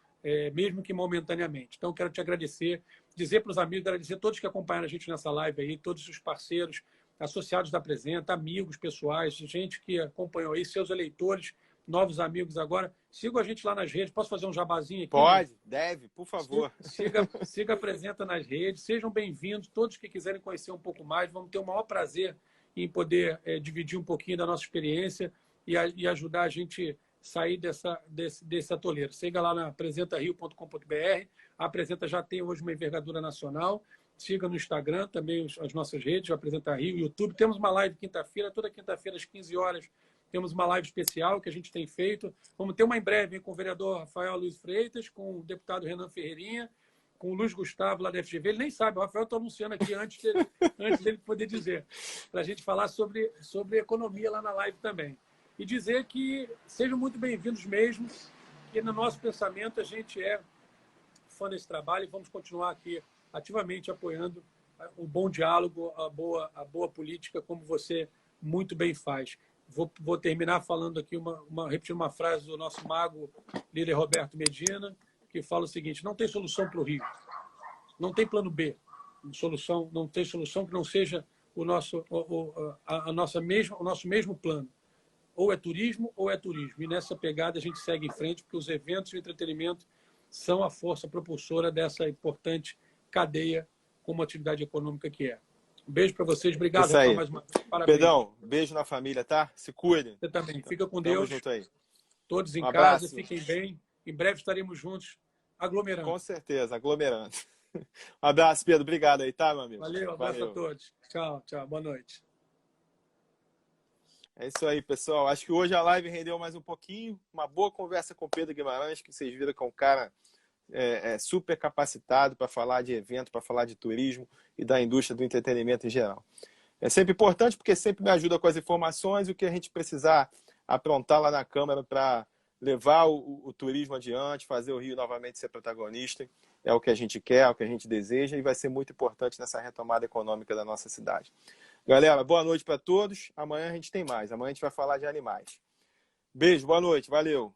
mesmo que momentaneamente. Então, quero te agradecer, dizer para os amigos, agradecer a todos que acompanharam a gente nessa live aí, todos os parceiros, associados da Apresenta, amigos pessoais, gente que acompanhou aí, seus eleitores, novos amigos agora. Sigam a gente lá nas redes. Posso fazer um jabazinho aqui? Pode, deve, por favor. Siga a Apresenta nas redes. Sejam bem-vindos, todos que quiserem conhecer um pouco mais. Vamos ter o maior prazer em poder dividir um pouquinho da nossa experiência e ajudar a gente sair desse atoleiro. Siga lá na apresentario.com.br. A Apresenta já tem hoje uma envergadura nacional. Siga no Instagram também as nossas redes, o Apresenta Rio, YouTube. Temos uma live quinta-feira, toda quinta-feira às 15 horas. Temos uma live especial que a gente tem feito. Vamos ter uma em breve com o vereador Rafael Luiz Freitas, com o deputado Renan Ferreirinha, com o Luiz Gustavo lá da FGV. Ele nem sabe, o Rafael está anunciando aqui antes dele poder dizer, para a gente falar sobre economia lá na live também. E dizer que sejam muito bem-vindos mesmo, que no nosso pensamento a gente é fã desse trabalho e vamos continuar aqui ativamente apoiando o bom diálogo, a boa política, como você muito bem faz. Vou terminar falando aqui, repetindo uma frase do nosso mago, líder Roberto Medina, que fala o seguinte: não tem solução para o Rio, não tem plano B, não tem solução que não seja o nosso mesmo plano. Ou é turismo ou é turismo. E nessa pegada a gente segue em frente, porque os eventos e o entretenimento são a força propulsora dessa importante cadeia como atividade econômica que é. Um beijo para vocês. Obrigado, Isso aí. mais uma vez. Parabéns. Pedrão, beijo na família, tá? Se cuidem. Você também. Fica com Deus. Tamo junto aí. Todos em Um casa, abraço. fiquem bem. Em breve estaremos juntos, aglomerando. Com certeza, aglomerando. Um abraço, Pedro. Obrigado aí, tá, meu amigo? Valeu, abraço a Valeu. todos. Tchau, tchau. Boa noite. É isso aí, pessoal. Acho que hoje a live rendeu mais um pouquinho. Uma boa conversa com o Pedro Guimarães, que vocês viram que é um cara super capacitado para falar de evento, para falar de turismo e da indústria do entretenimento em geral. É sempre importante porque sempre me ajuda com as informações e o que a gente precisar aprontar lá na Câmara para levar o turismo adiante, fazer o Rio novamente ser protagonista. É o que a gente quer, é o que a gente deseja e vai ser muito importante nessa retomada econômica da nossa cidade. Galera, boa noite para todos. Amanhã a gente tem mais. Amanhã a gente vai falar de animais. Beijo, boa noite. Valeu.